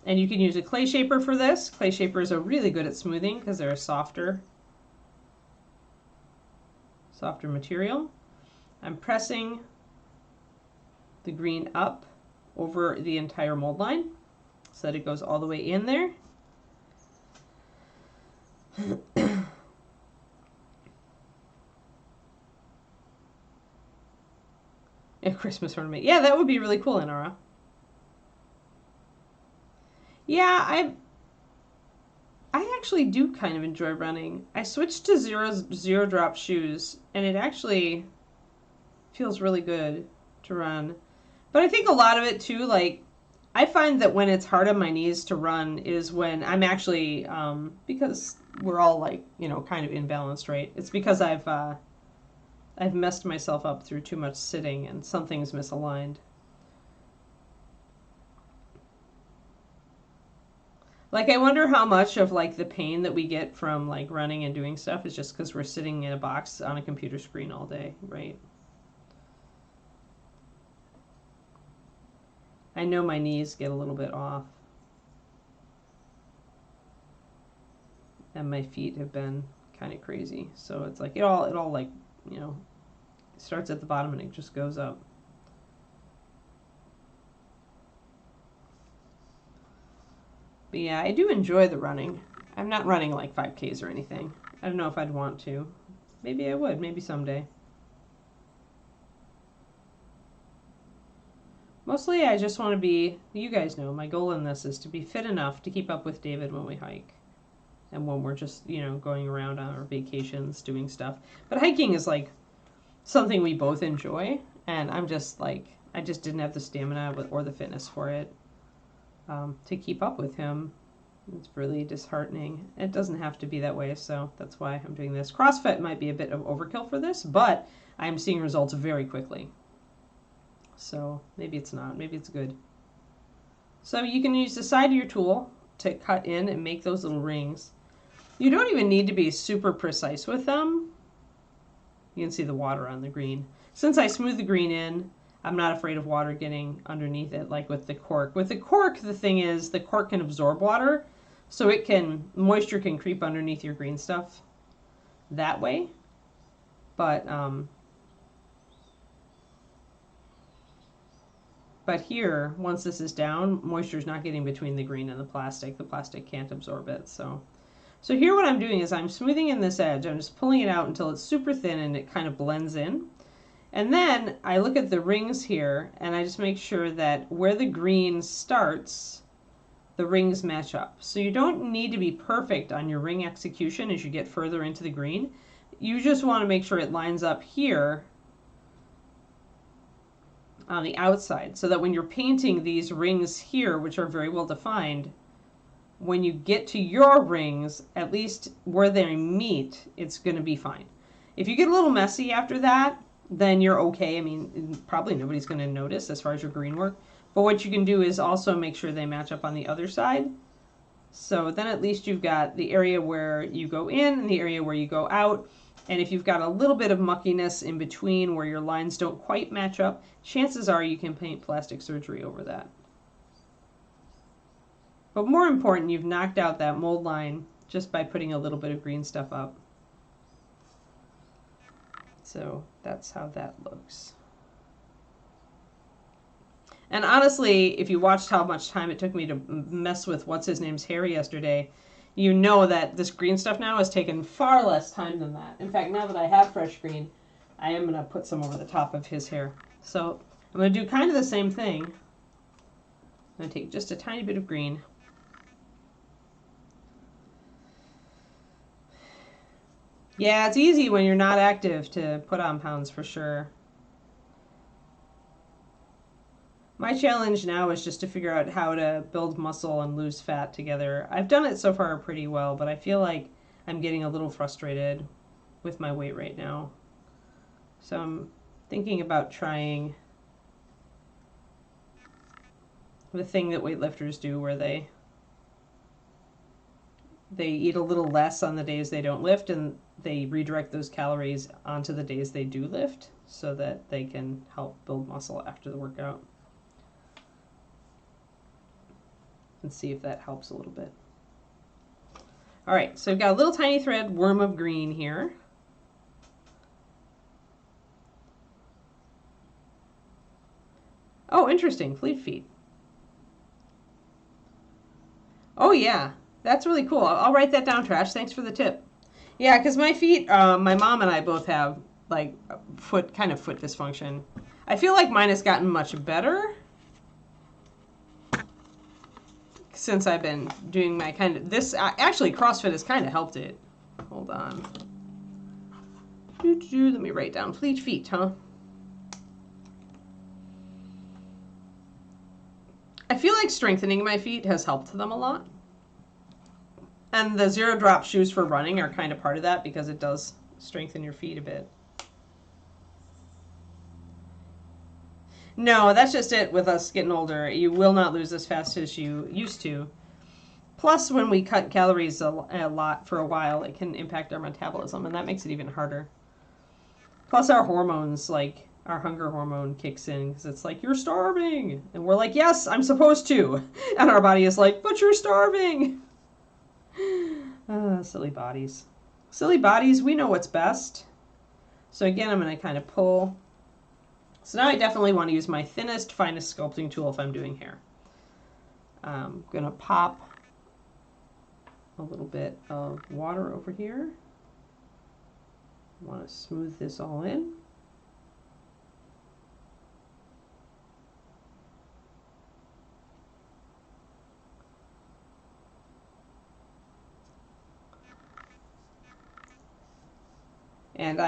Speaker 1: And you can use a clay shaper for this. Clay shapers are really good at smoothing because they're a softer material. I'm pressing the green up over the entire mold line so that it goes all the way in there. A Christmas ornament. Yeah, that would be really cool, Inara. Yeah, I actually do kind of enjoy running. I switched to zero drop shoes, and it actually feels really good to run. But I think a lot of it too, like, I find that when it's hard on my knees to run is when I'm actually, because we're all like, you know, kind of imbalanced, right? It's because I've messed myself up through too much sitting and something's misaligned. Like, I wonder how much of like the pain that we get from like running and doing stuff is just because we're sitting in a box on a computer screen all day, right? I know my knees get a little bit off. And my feet have been kind of crazy. So it's like it all like, you know, starts at the bottom and it just goes up. But yeah, I do enjoy the running. I'm not running like 5Ks or anything. I don't know if I'd want to. Maybe I would, maybe someday. Mostly I just want to be, you guys know, my goal in this is to be fit enough to keep up with David when we hike. And when we're just, you know, going around on our vacations, doing stuff. But hiking is like something we both enjoy. And I'm just like, I just didn't have the stamina or the fitness for it to keep up with him. It's really disheartening. It doesn't have to be that way, so that's why I'm doing this. CrossFit might be a bit of overkill for this, but I'm seeing results very quickly. So maybe it's not. Maybe it's good. So you can use the side of your tool to cut in and make those little rings. You don't even need to be super precise with them. You can see the water on the green. Since I smooth the green in, I'm not afraid of water getting underneath it like with the cork. With the cork, the thing is the cork can absorb water, so moisture can creep underneath your green stuff that way. But here, once this is down, moisture is not getting between the green and the plastic. The plastic can't absorb it. So here what I'm doing is I'm smoothing in this edge. I'm just pulling it out until it's super thin and it kind of blends in. And then I look at the rings here and I just make sure that where the green starts, the rings match up. So you don't need to be perfect on your ring execution as you get further into the green. You just want to make sure it lines up here on the outside so that when you're painting these rings here, which are very well defined, when you get to your rings, at least where they meet, it's going to be fine. If you get a little messy after that, then you're okay. I mean, probably nobody's going to notice as far as your green work. But what you can do is also make sure they match up on the other side. So then at least you've got the area where you go in and the area where you go out. And if you've got a little bit of muckiness in between where your lines don't quite match up, chances are you can paint plastic surgery over that. But more important, you've knocked out that mold line just by putting a little bit of green stuff up. So that's how that looks. And honestly, if you watched how much time it took me to mess with what's-his-name's hair yesterday, you know that this green stuff now has taken far less time than that. In fact, now that I have fresh green, I am going to put some over the top of his hair. So I'm going to do kind of the same thing. I'm going to take just a tiny bit of green. Yeah, it's easy when you're not active to put on pounds for sure. My challenge now is just to figure out how to build muscle and lose fat together. I've done it so far pretty well, but I feel like I'm getting a little frustrated with my weight right now. So I'm thinking about trying the thing that weightlifters do where they eat a little less on the days they don't lift, and they redirect those calories onto the days they do lift so that they can help build muscle after the workout. And see if that helps a little bit. All right, so I've got a little tiny thread worm of green here. Oh, interesting, fleet feet. Oh yeah, that's really cool. I'll write that down, Trash. Thanks for the tip. Yeah, because my feet, my mom and I both have like foot dysfunction. I feel like mine has gotten much better since I've been doing my actually CrossFit has kind of helped it. Hold on. Let me write down fleet feet, huh? I feel like strengthening my feet has helped them a lot. And the zero drop shoes for running are kind of part of that because it does strengthen your feet a bit. No, that's just it with us getting older. You will not lose as fast as you used to. Plus, when we cut calories a lot for a while, it can impact our metabolism, and that makes it even harder. Plus, our hormones, like our hunger hormone, kicks in because it's like, you're starving. And we're like, yes, I'm supposed to. And our body is like, but you're starving. Silly bodies. Silly bodies, we know what's best. So again, I'm going to kind of pull. So now I definitely want to use my thinnest, finest sculpting tool if I'm doing hair. I'm going to pop a little bit of water over here. I want to smooth this all in. And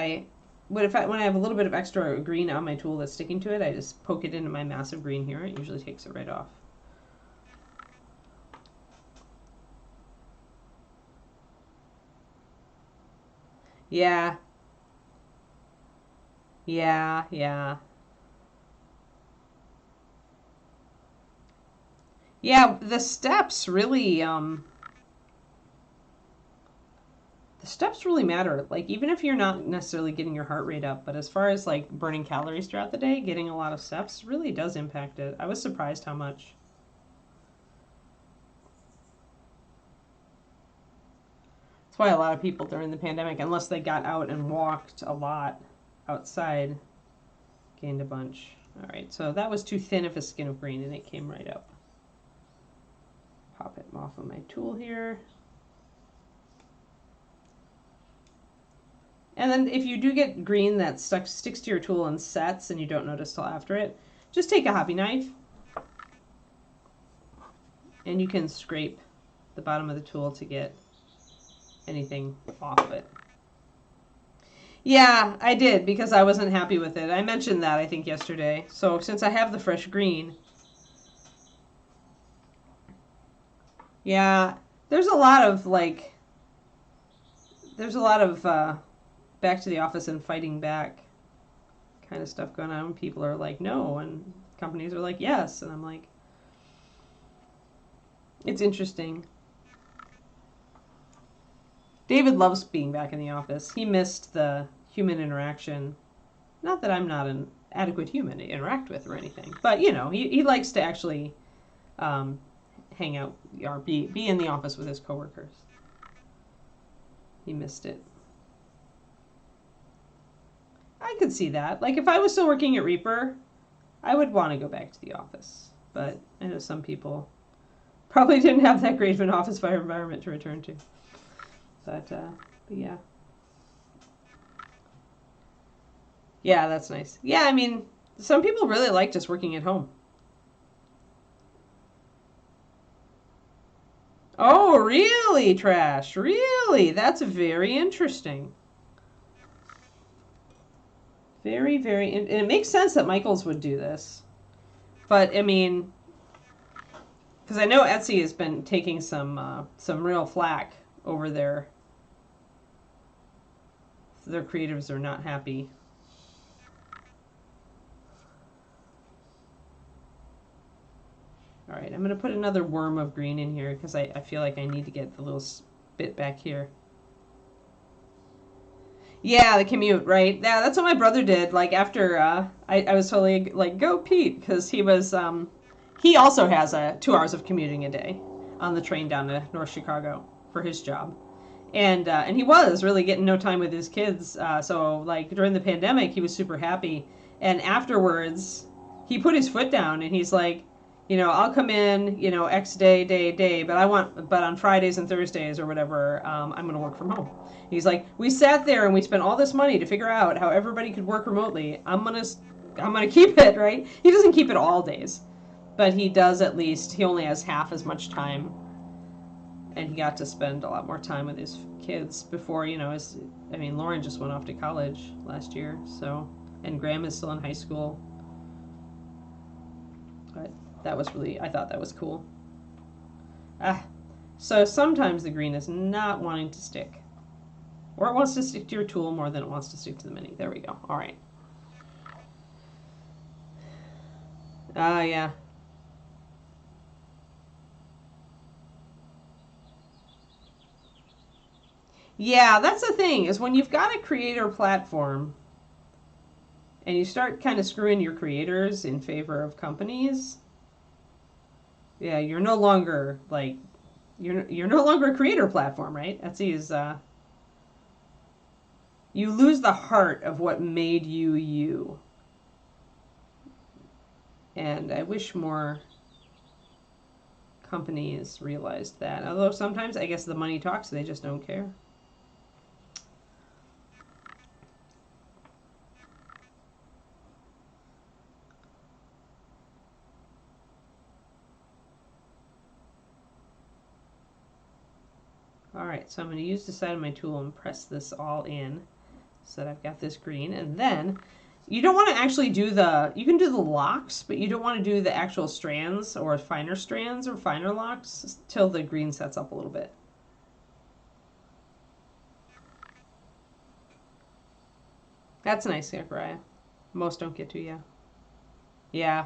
Speaker 1: when I have a little bit of extra green on my tool that's sticking to it, I just poke it into my massive green here. It usually takes it right off. Yeah. Yeah, yeah. Yeah, the steps really matter. Like, even if you're not necessarily getting your heart rate up, but as far as like burning calories throughout the day, getting a lot of steps really does impact it. I was surprised how much. That's why a lot of people during the pandemic, unless they got out and walked a lot outside, gained a bunch. All right, so that was too thin of a skin of green, and it came right up. Pop it off of my tool here. And then if you do get green that sticks to your tool and sets and you don't notice till after it, just take a hobby knife and you can scrape the bottom of the tool to get anything off of it. Yeah, I did because I wasn't happy with it. I mentioned that I think yesterday. So since I have the fresh green, yeah, there's a lot of back to the office and fighting back kind of stuff going on. People are like, no, and companies are like, yes. And I'm like, it's interesting. David loves being back in the office. He missed the human interaction. Not that I'm not an adequate human to interact with or anything, but you know, he likes to actually hang out or be in the office with his coworkers. He missed it. I could see that. Like if I was still working at Reaper, I would want to go back to the office. But I know some people probably didn't have that great of an office fire environment to return to. But yeah. Yeah, that's nice. Yeah, I mean, some people really like just working at home. Oh, really, Trash? Really? That's very interesting. Very, very, and it makes sense that Michaels would do this. But, I mean, because I know Etsy has been taking some real flack over their creatives are not happy. All right, I'm going to put another worm of green in here because I feel like I need to get the little bit back here. Yeah, the commute, right? Yeah, that's what my brother did. Like after I was totally like, go Pete, because he also has 2 hours of commuting a day on the train down to North Chicago for his job. And he was really getting no time with his kids. So like during the pandemic, he was super happy. And afterwards, he put his foot down and he's like, I'll come in, X day, but on Fridays and Thursdays or whatever, I'm going to work from home. He's like, we sat there and we spent all this money to figure out how everybody could work remotely. I'm gonna keep it, right? He doesn't keep it all days, but he does at least. He only has half as much time, and he got to spend a lot more time with his kids before, Lauren just went off to college last year, so, and Graham is still in high school. But that was I thought that was cool. So sometimes the green is not wanting to stick. Or it wants to stick to your tool more than it wants to stick to the mini. There we go. All right. Yeah. Yeah, that's the thing, is when you've got a creator platform and you start kind of screwing your creators in favor of companies, yeah, you're no longer like you're no longer a creator platform, right? Etsy is you lose the heart of what made you you. And I wish more companies realized that. Although sometimes I guess the money talks, they just don't care. All right, so I'm going to use the side of my tool and press this all in so that I've got this green. And then you don't want to actually do you can do the locks, but you don't want to do the actual strands or finer locks till the green sets up a little bit. That's nice, Zachariah. Most don't get to, yeah. Yeah.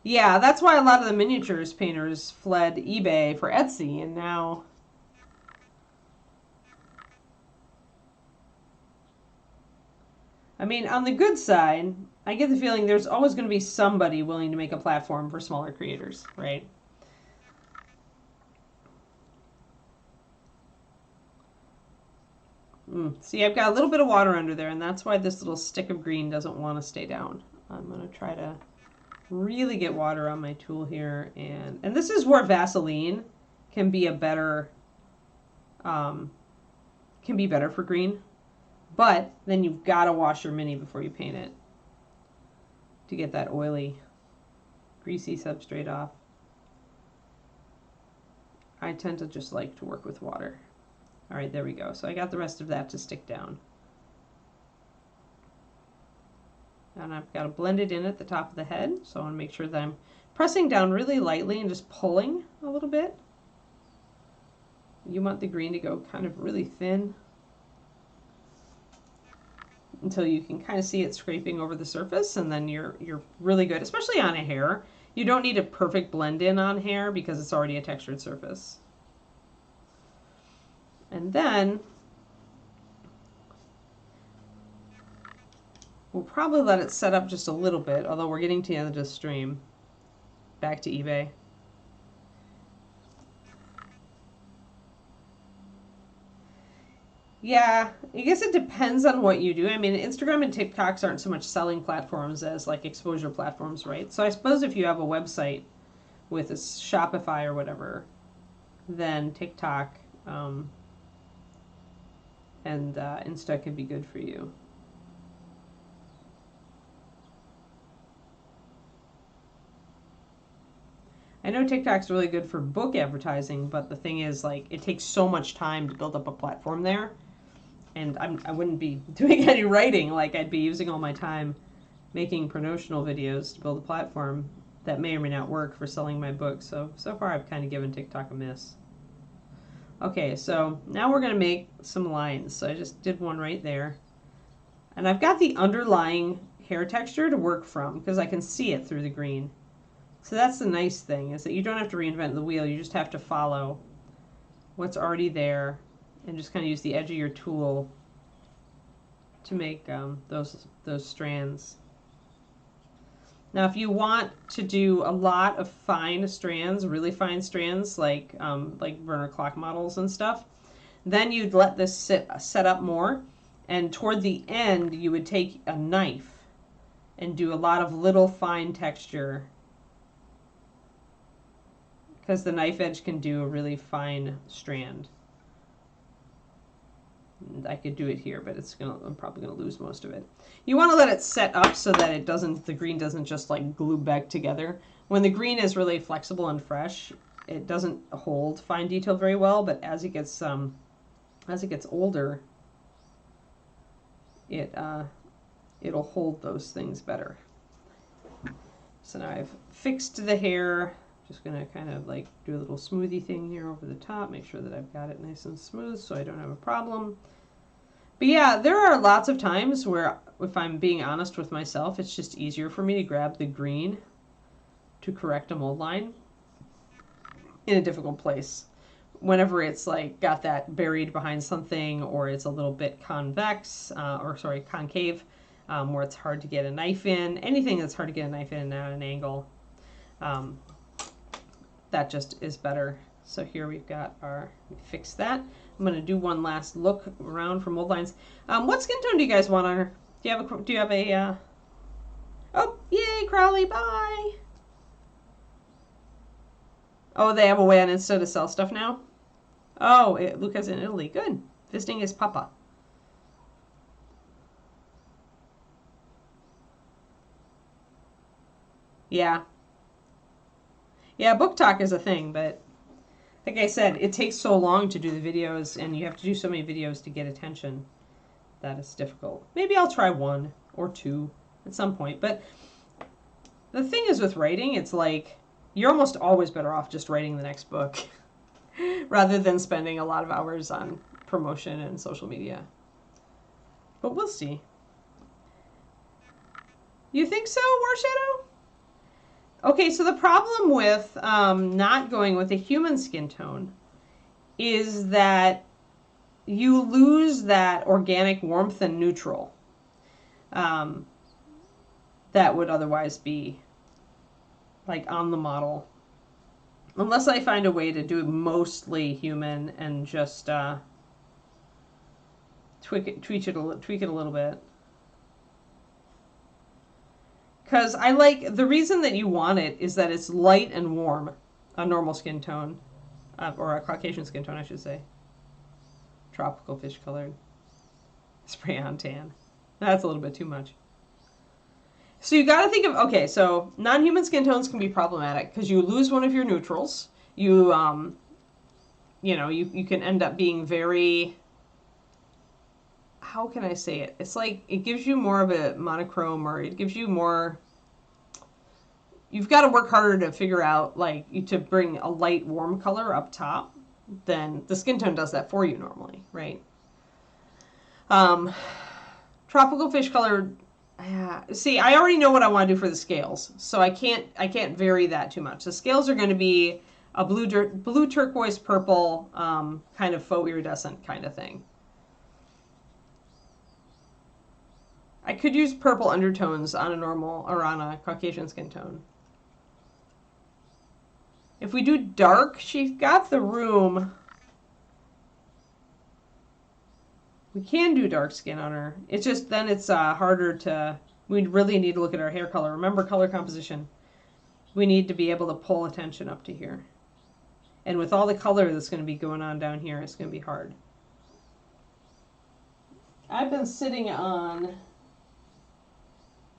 Speaker 1: Yeah, that's why a lot of the miniatures painters fled eBay for Etsy, and now... I mean, on the good side, I get the feeling there's always going to be somebody willing to make a platform for smaller creators, right? See, I've got a little bit of water under there, and that's why this little stick of green doesn't want to stay down. I'm going to try to really get water on my tool here, and this is where Vaseline can be a better, can be better for green. But then you've got to wash your mini before you paint it to get that oily, greasy substrate off. I tend to just like to work with water. All right, there we go. So I got the rest of that to stick down. And I've got to blend it in at the top of the head. So I want to make sure that I'm pressing down really lightly and just pulling a little bit. You want the green to go kind of really thin until you can kind of see it scraping over the surface, and then you're really good, especially on a hair. You don't need a perfect blend in on hair because it's already a textured surface. And then we'll probably let it set up just a little bit, although we're getting to the end of the stream. Back to eBay. Yeah, I guess it depends on what you do. I mean, Instagram and TikToks aren't so much selling platforms as like exposure platforms, right? So I suppose if you have a website with a Shopify or whatever, then TikTok and Insta could be good for you. I know TikTok's really good for book advertising, but the thing is, like, it takes so much time to build up a platform there, and I wouldn't be doing any writing. Like, I'd be using all my time making promotional videos to build a platform that may or may not work for selling my book. So far I've kind of given TikTok a miss. Okay, so now we're going to make some lines. So I just did one right there. And I've got the underlying hair texture to work from because I can see it through the green. So that's the nice thing, is that you don't have to reinvent the wheel. You just have to follow what's already there and just kind of use the edge of your tool to make those strands. Now, if you want to do a lot of fine strands, really fine strands, like Werner clock models and stuff, then you'd let this set up more, and toward the end, you would take a knife and do a lot of little fine texture, because the knife edge can do a really fine strand. I could do it here, but I'm probably gonna lose most of it. You want to let it set up so that the green doesn't just like glue back together. When the green is really flexible and fresh, it doesn't hold fine detail very well. But as it gets older, it'll hold those things better. So now I've fixed the hair. Just gonna kind of like do a little smoothie thing here over the top, make sure that I've got it nice and smooth so I don't have a problem. But yeah, there are lots of times where, if I'm being honest with myself, it's just easier for me to grab the green to correct a mold line in a difficult place. Whenever it's like got that buried behind something, or it's a little bit concave, where it's hard to get a knife in. Anything that's hard to get a knife in at an angle, that just is better. So here we've got fix that. I'm going to do one last look around for mold lines. What skin tone do you guys want on her? Do you have a, oh, yay, Crowley, bye. Oh, they have a way on Insta to sell stuff now? Oh, Luca's in Italy. Good. Visiting his papa. Yeah. Yeah, book talk is a thing, but like I said, it takes so long to do the videos, and you have to do so many videos to get attention that it's difficult. Maybe I'll try 1 or 2 at some point. But the thing is with writing, it's like you're almost always better off just writing the next book rather than spending a lot of hours on promotion and social media. But we'll see. You think so, Warshadow? Okay, so the problem with not going with a human skin tone is that you lose that organic warmth and neutral that would otherwise be like on the model. Unless I find a way to do mostly human and just tweak it a little bit. Because I like, the reason that you want it is that it's light and warm, a normal skin tone, or a Caucasian skin tone, I should say. Tropical fish colored. Spray on tan. That's a little bit too much. So you got to think of, okay, so non-human skin tones can be problematic because you lose one of your neutrals. You can end up being very, how can I say it? It's like it gives you more of a monochrome, or it gives you more, you've got to work harder to figure out, like, to bring a light warm color up top than the skin tone does that for you normally, right? Tropical fish colored, see, I already know what I want to do for the scales, so I can't vary that too much. The scales are going to be a blue turquoise purple kind of faux iridescent kind of thing. I could use purple undertones on a normal or on a Caucasian skin tone. If we do dark, she's got the room. We can do dark skin on her. It's just then it's harder to, we really need to look at our hair color. Remember color composition. We need to be able to pull attention up to here. And with all the color that's going to be going on down here, it's going to be hard. I've been sitting on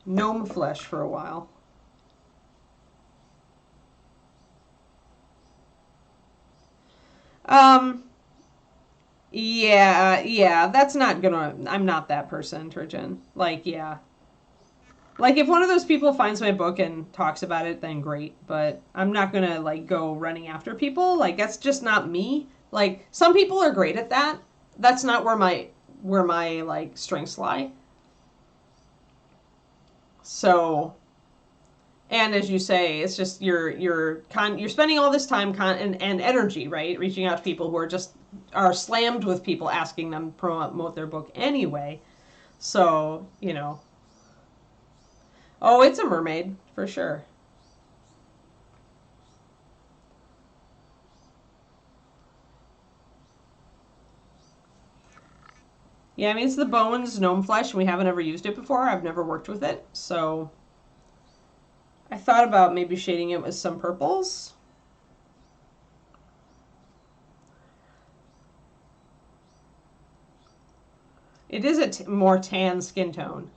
Speaker 1: gnome flesh for a while. Yeah, that's not gonna, I'm not that person, Turgeon. Like, yeah. Like, if one of those people finds my book and talks about it, then great. But I'm not gonna, like, go running after people. Like, that's just not me. Like, some people are great at that. That's not where my like, strengths lie. So, and as you say, it's just you're spending all this time and energy, right, reaching out to people who are slammed with people asking them to promote their book anyway. So, you know. Oh, it's a mermaid for sure. Yeah, I mean, it's the bones gnome flesh, and we haven't ever used it before. I've never worked with it, so I thought about maybe shading it with some purples. It is a more tan skin tone.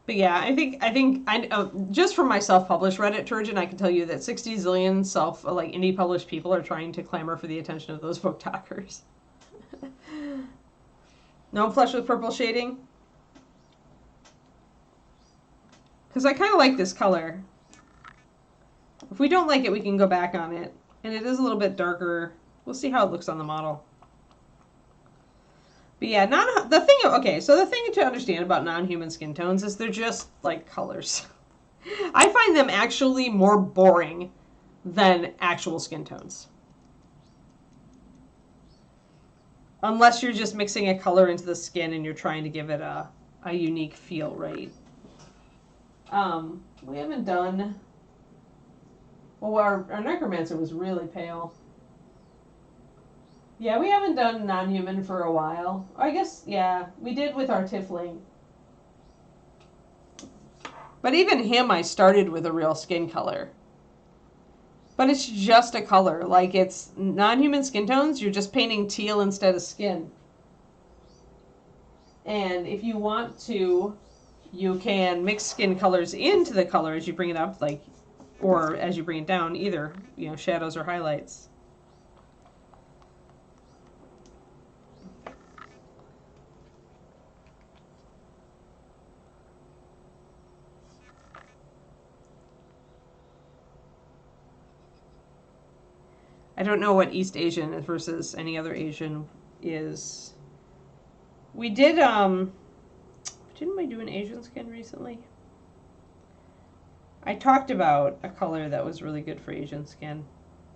Speaker 1: But yeah, I think just from my self-published Reddit, Turgeon, I can tell you that 60 zillion like indie published people are trying to clamor for the attention of those book talkers. Gnome flesh with purple shading. Because I kind of like this color. If we don't like it, we can go back on it. And it is a little bit darker. We'll see how it looks on the model. But yeah, the thing to understand about non-human skin tones is they're just like colors. I find them actually more boring than actual skin tones. Unless you're just mixing a color into the skin and you're trying to give it a unique feel, right? We haven't done... Well, our necromancer was really pale. Yeah, we haven't done non-human for a while. I guess, yeah, we did with our tiefling. But even him, I started with a real skin color. But it's just a color. Like, it's non-human skin tones. You're just painting teal instead of skin. And if you want to, you can mix skin colors into the color as you bring it up, like, or as you bring it down, either, you know, shadows or highlights. I don't know what East Asian versus any other Asian is. We did, didn't we do an Asian skin recently? I talked about a color that was really good for Asian skin.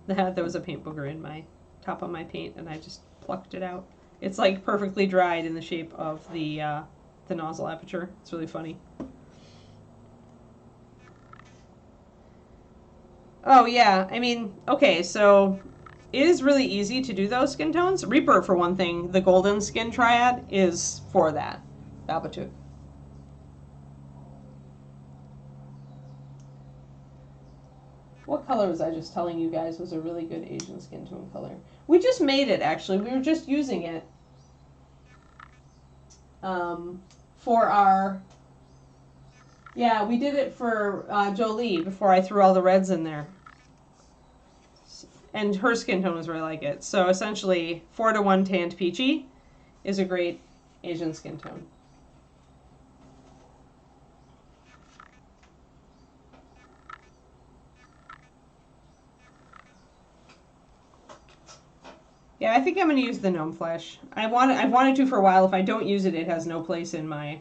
Speaker 1: There was a paint booger in my top of my paint, and I just plucked it out. It's like perfectly dried in the shape of the nozzle aperture. It's really funny. Oh yeah, I mean, okay, so it is really easy to do those skin tones. Reaper, for one thing, the golden skin triad is for that. Babatuk. What color was I just telling you guys was a really good Asian skin tone color? We just made it, actually. We were just using it for our... Yeah, we did it for Jolie before I threw all the reds in there. And her skin tone was really like it. So essentially, 4-to-1 tanned peachy is a great Asian skin tone. Yeah, I think I'm going to use the gnome flesh. I've wanted to for a while. If I don't use it, it has no place in my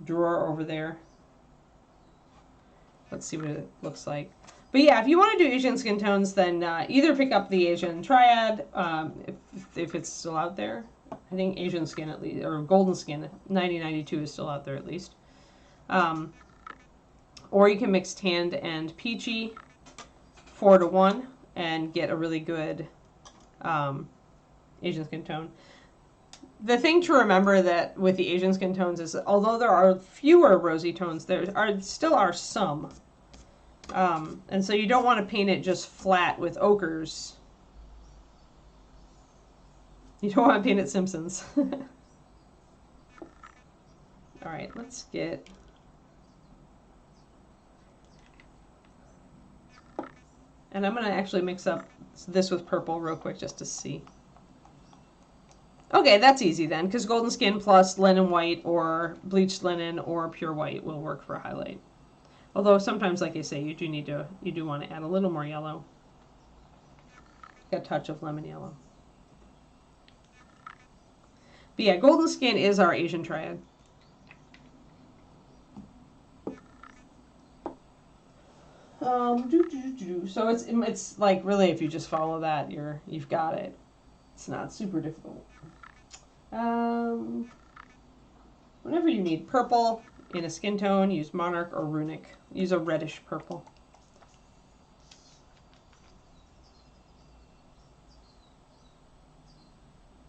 Speaker 1: drawer over there. Let's see what it looks like. But yeah, if you want to do Asian skin tones, then either pick up the Asian triad, if it's still out there. I think Asian skin at least, or golden skin, 9092 is still out there at least. Or you can mix tanned and peachy 4:1 and get a really good Asian skin tone. The thing to remember that with the Asian skin tones is, although there are fewer rosy tones, there still are some. And so you don't want to paint it just flat with ochres. You don't want to paint it Simpsons. All right, let's get... And I'm going to actually mix up this with purple real quick just to see. Okay, that's easy then, because golden skin plus linen white or bleached linen or pure white will work for a highlight. Although sometimes, like I say, you do want to add a little more yellow. A touch of lemon yellow. But yeah, golden skin is our Asian triad. So it's like, really, if you just follow that, you've got it. It's not super difficult. Whenever you need purple in a skin tone, use Monarch or Runic. Use a reddish purple.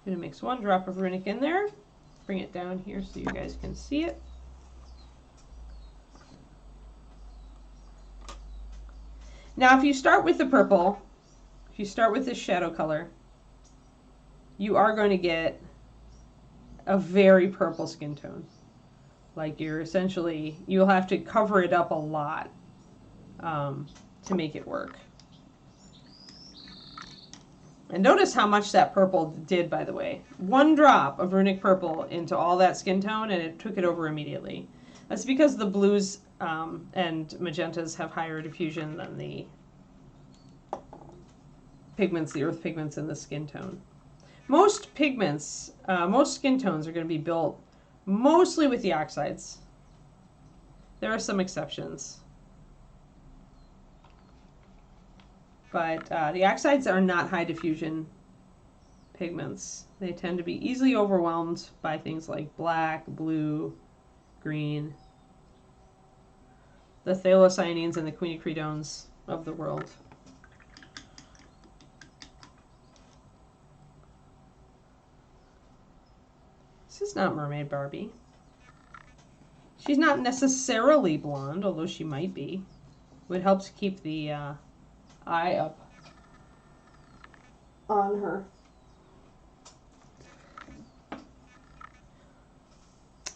Speaker 1: I'm going to mix 1 drop of Runic in there. Bring it down here so you guys can see it. Now, if you start with the purple, if you start with this shadow color, you are going to get a very purple skin tone. Like you'll have to cover it up a lot to make it work. And notice how much that purple did, by the way. 1 drop of Runic purple into all that skin tone, and it took it over immediately. That's because the blues and magentas have higher diffusion than the pigments, the earth pigments in the skin tone. Most pigments, most skin tones are going to be built mostly with the oxides. There are some exceptions. But the oxides are not high diffusion pigments. They tend to be easily overwhelmed by things like black, blue, green, the phthalocyanines and the quinacridons of the world. This is not Mermaid Barbie. She's not necessarily blonde, although she might be. It helps to keep the eye up on her.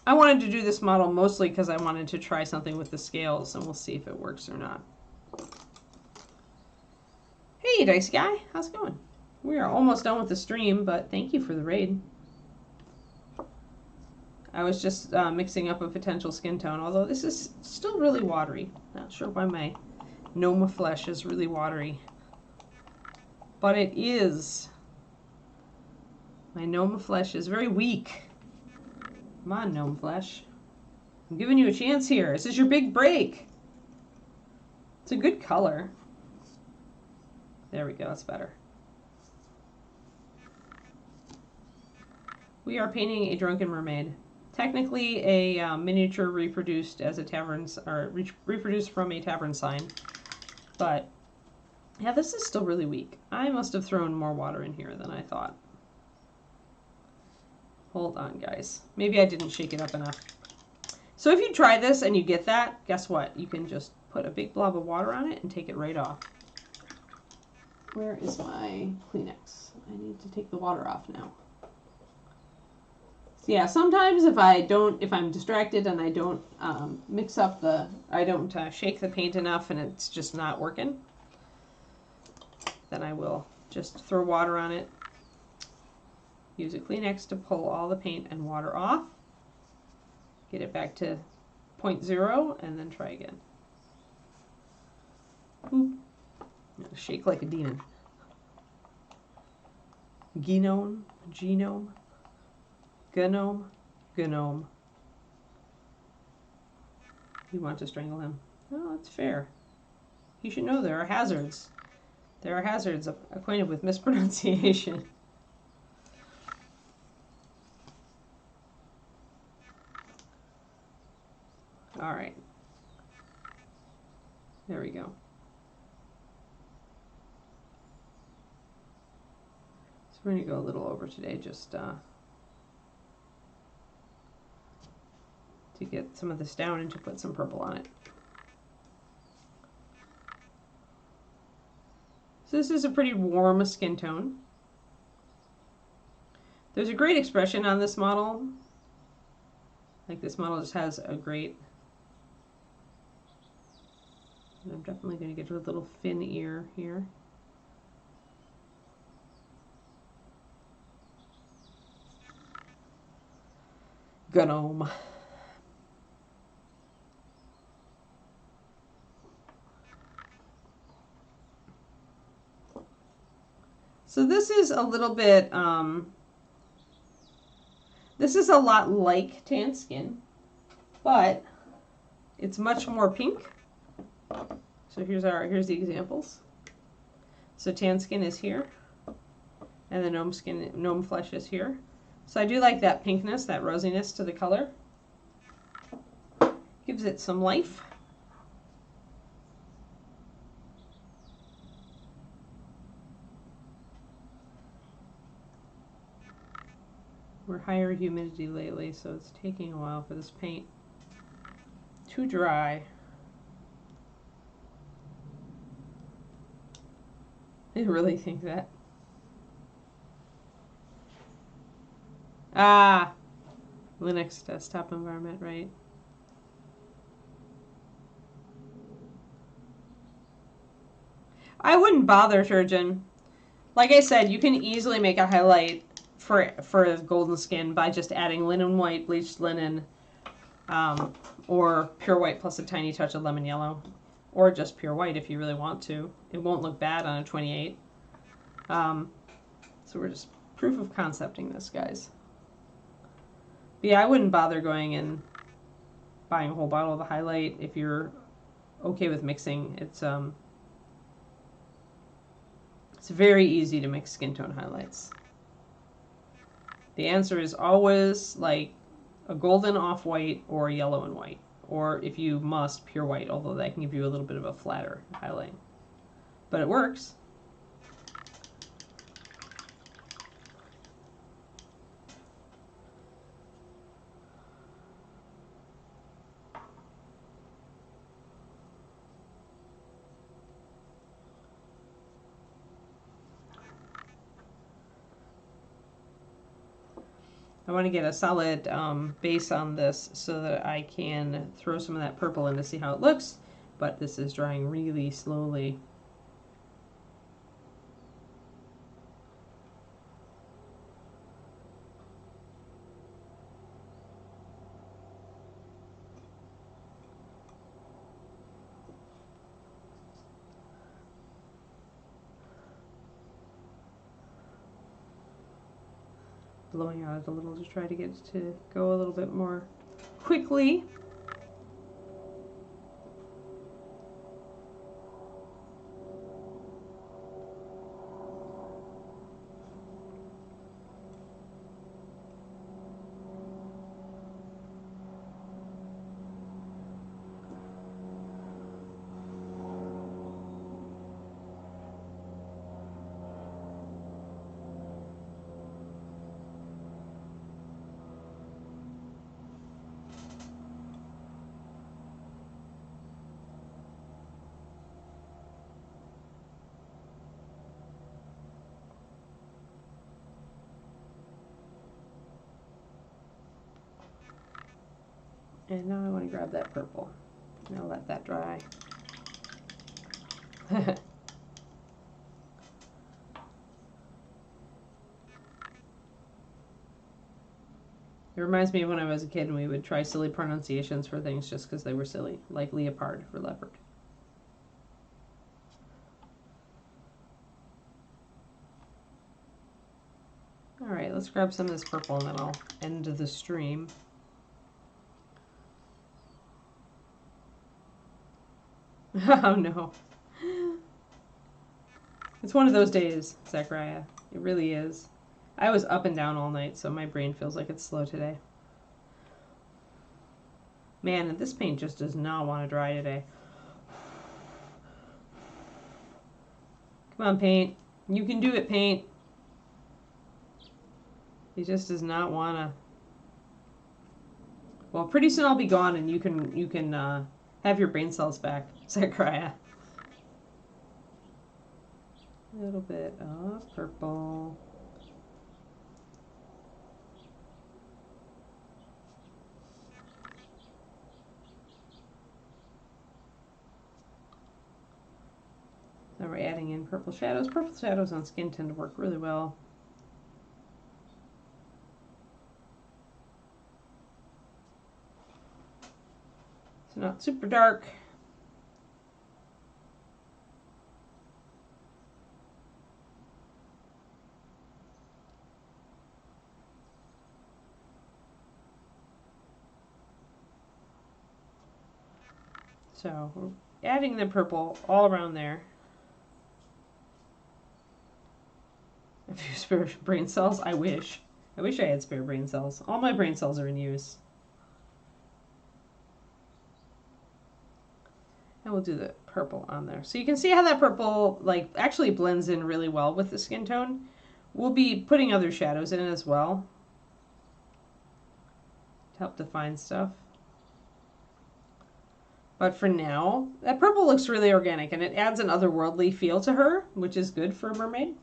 Speaker 1: I wanted to do this model mostly because I wanted to try something with the scales, and we'll see if it works or not. Hey, Dice Guy, how's it going? We are almost done with the stream, but thank you for the raid. I was just mixing up a potential skin tone, although this is still really watery. Not sure why my gnome flesh is really watery. But it is. My gnome flesh is very weak. Come on, gnome flesh. I'm giving you a chance here. This is your big break. It's a good color. There we go, that's better. We are painting a drunken mermaid. Technically a miniature reproduced as a reproduced from a tavern sign. But yeah, this is still really weak. I must have thrown more water in here than I thought. Hold on, guys. Maybe I didn't shake it up enough. So if you try this and you get that, guess what? You can just put a big blob of water on it and take it right off. Where is my Kleenex? I need to take the water off now. So yeah, sometimes if I'm distracted and I don't mix up I don't shake the paint enough and it's just not working, then I will just throw water on it. Use a Kleenex to pull all the paint and water off. Get it back to 0.0 and then try again. Oop. Shake like a demon. Genome, genome, gnome, gnome. You want to strangle him. Oh, that's fair. You should know there are hazards. There are hazards acquainted with mispronunciation. All right. There we go. we're going to go a little over today just to get some of this down and to put some purple on it. So this is a pretty warm skin tone. There's a great expression on this model. Like this model just has a great, and I'm definitely going to get a little fin ear here. Gnome. So this is a little bit, this is a lot like tan skin, but it's much more pink. So here's the examples. So tan skin is here, and the gnome flesh is here. So I do like that pinkness, that rosiness to the color. Gives it some life. We're higher humidity lately, so it's taking a while for this paint to dry. I really think that. Ah, Linux desktop environment, right? I wouldn't bother, Turgeon. Like I said, you can easily make a highlight for golden skin by just adding linen white, bleached linen, or pure white plus a tiny touch of lemon yellow, or just pure white if you really want to. It won't look bad on a 28. So we're just proof of concepting this, guys. But yeah, I wouldn't bother going and buying a whole bottle of the highlight if you're okay with mixing. It's very easy to mix skin tone highlights. The answer is always like a golden off-white or a yellow and white. Or if you must, pure white, although that can give you a little bit of a flatter highlight. But it works. I want to get a solid base on this so that I can throw some of that purple in to see how it looks, but this is drying really slowly. Blowing out a little to try to get it to go a little bit more quickly. And now I want to grab that purple. And I'll let that dry. It reminds me of when I was a kid and we would try silly pronunciations for things just because they were silly, like leopard for leopard. Alright, let's grab some of this purple and then I'll end the stream. Oh no. It's one of those days, Zachariah. It really is. I was up and down all night, so my brain feels like it's slow today. Man, this paint just does not want to dry today. Come on, paint. You can do it, paint. He just does not want to. Well, pretty soon I'll be gone, and you can have your brain cells back, Zachariah. A little bit of purple. Now we're adding in purple shadows. Purple shadows on skin tend to work really well. It's not super dark. So we're adding the purple all around there. A few spare brain cells? I wish. I wish I had spare brain cells. All my brain cells are in use. And we'll do the purple on there. So you can see how that purple like actually blends in really well with the skin tone. We'll be putting other shadows in as well to help define stuff. But for now, that purple looks really organic and it adds an otherworldly feel to her, which is good for a mermaid.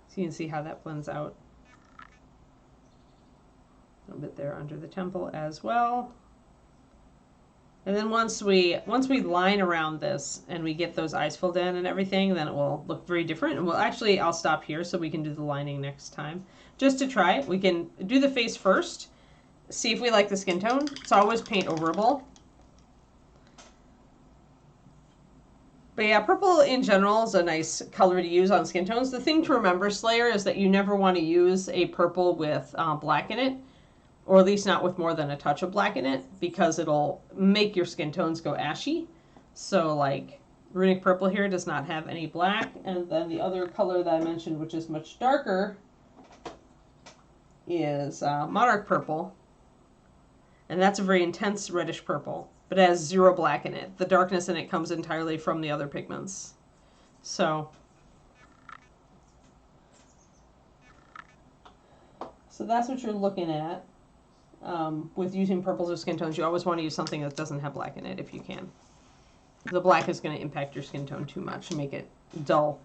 Speaker 1: So you can see how that blends out. A little bit there under the temple as well. And then once we line around this and we get those eyes filled in and everything, then it will look very different. And I'll stop here so we can do the lining next time. Just to try it, we can do the face first, see if we like the skin tone. It's always paint overable. But yeah, purple in general is a nice color to use on skin tones. The thing to remember, Slayer, is that you never want to use a purple with black in it. Or at least not with more than a touch of black in it, because it'll make your skin tones go ashy. So like Runic Purple here does not have any black, and then the other color that I mentioned, which is much darker, is Monarch Purple. And that's a very intense reddish purple, but it has 0 black in it. The darkness in it comes entirely from the other pigments. So that's what you're looking at. With using purples or skin tones, you always want to use something that doesn't have black in it if you can. The black is going to impact your skin tone too much and make it dull.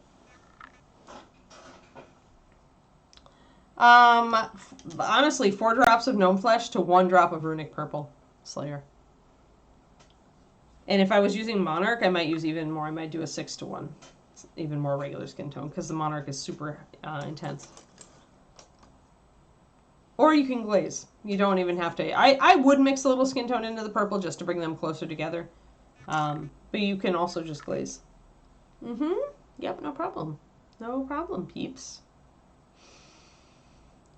Speaker 1: Honestly, 4 drops of gnome flesh to 1 drop of Runic Purple, Slayer. And if I was using Monarch, I might use even more. I might do a 6 to 1. It's even more regular skin tone, because the Monarch is super intense. Or you can glaze. You don't even have to. I would mix a little skin tone into the purple just to bring them closer together. But you can also just glaze. Yep, no problem. No problem, peeps.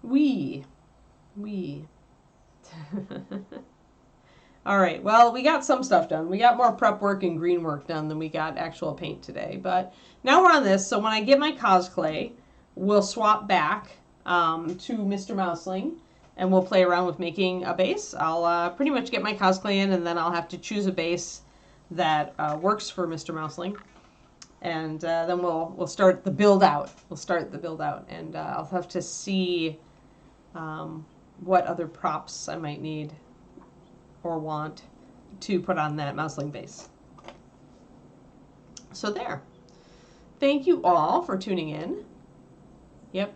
Speaker 1: We. All right, well, we got some stuff done. We got more prep work and green work done than we got actual paint today. But now we're on this, so when I get my cosplay, we'll swap back to Mr. Mouseling, and we'll play around with making a base. I'll pretty much get my cosplay in, and then I'll have to choose a base that works for Mr. Mouseling, and then we'll start the build out. And I'll have to see what other props I might need or want to put on that Mouseling base. So there. Thank you all for tuning in. Yep,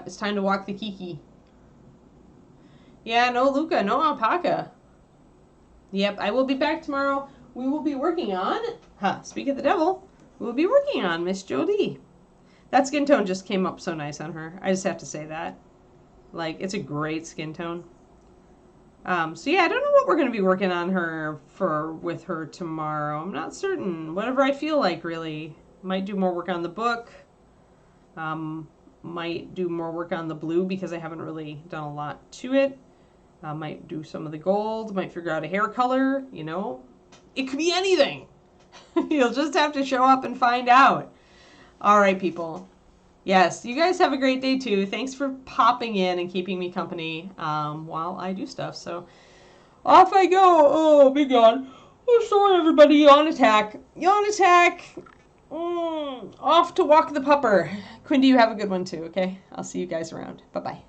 Speaker 1: it's time to walk the Kiki. Yeah, no Luca, no alpaca. Yep, I will be back tomorrow. We will be working on, speak of the devil, we'll be working on Miss Jolie. That skin tone just came up so nice on her. I just have to say that. Like, it's a great skin tone. So yeah, I don't know what we're going to be working on with her tomorrow. I'm not certain. Whatever I feel like, really. Might do more work on the book. Might do more work on the blue because I haven't really done a lot to it. Might do some of the gold. Might figure out a hair color, you know. It could be anything. You'll just have to show up and find out. All right, people. Yes, you guys have a great day too. Thanks for popping in and keeping me company while I do stuff. So off I go. Oh, big yawn. Oh, sorry, everybody. Yawn attack. Yawn attack. Off to walk the pupper. Quindy, you have a good one too, okay? I'll see you guys around. Bye-bye.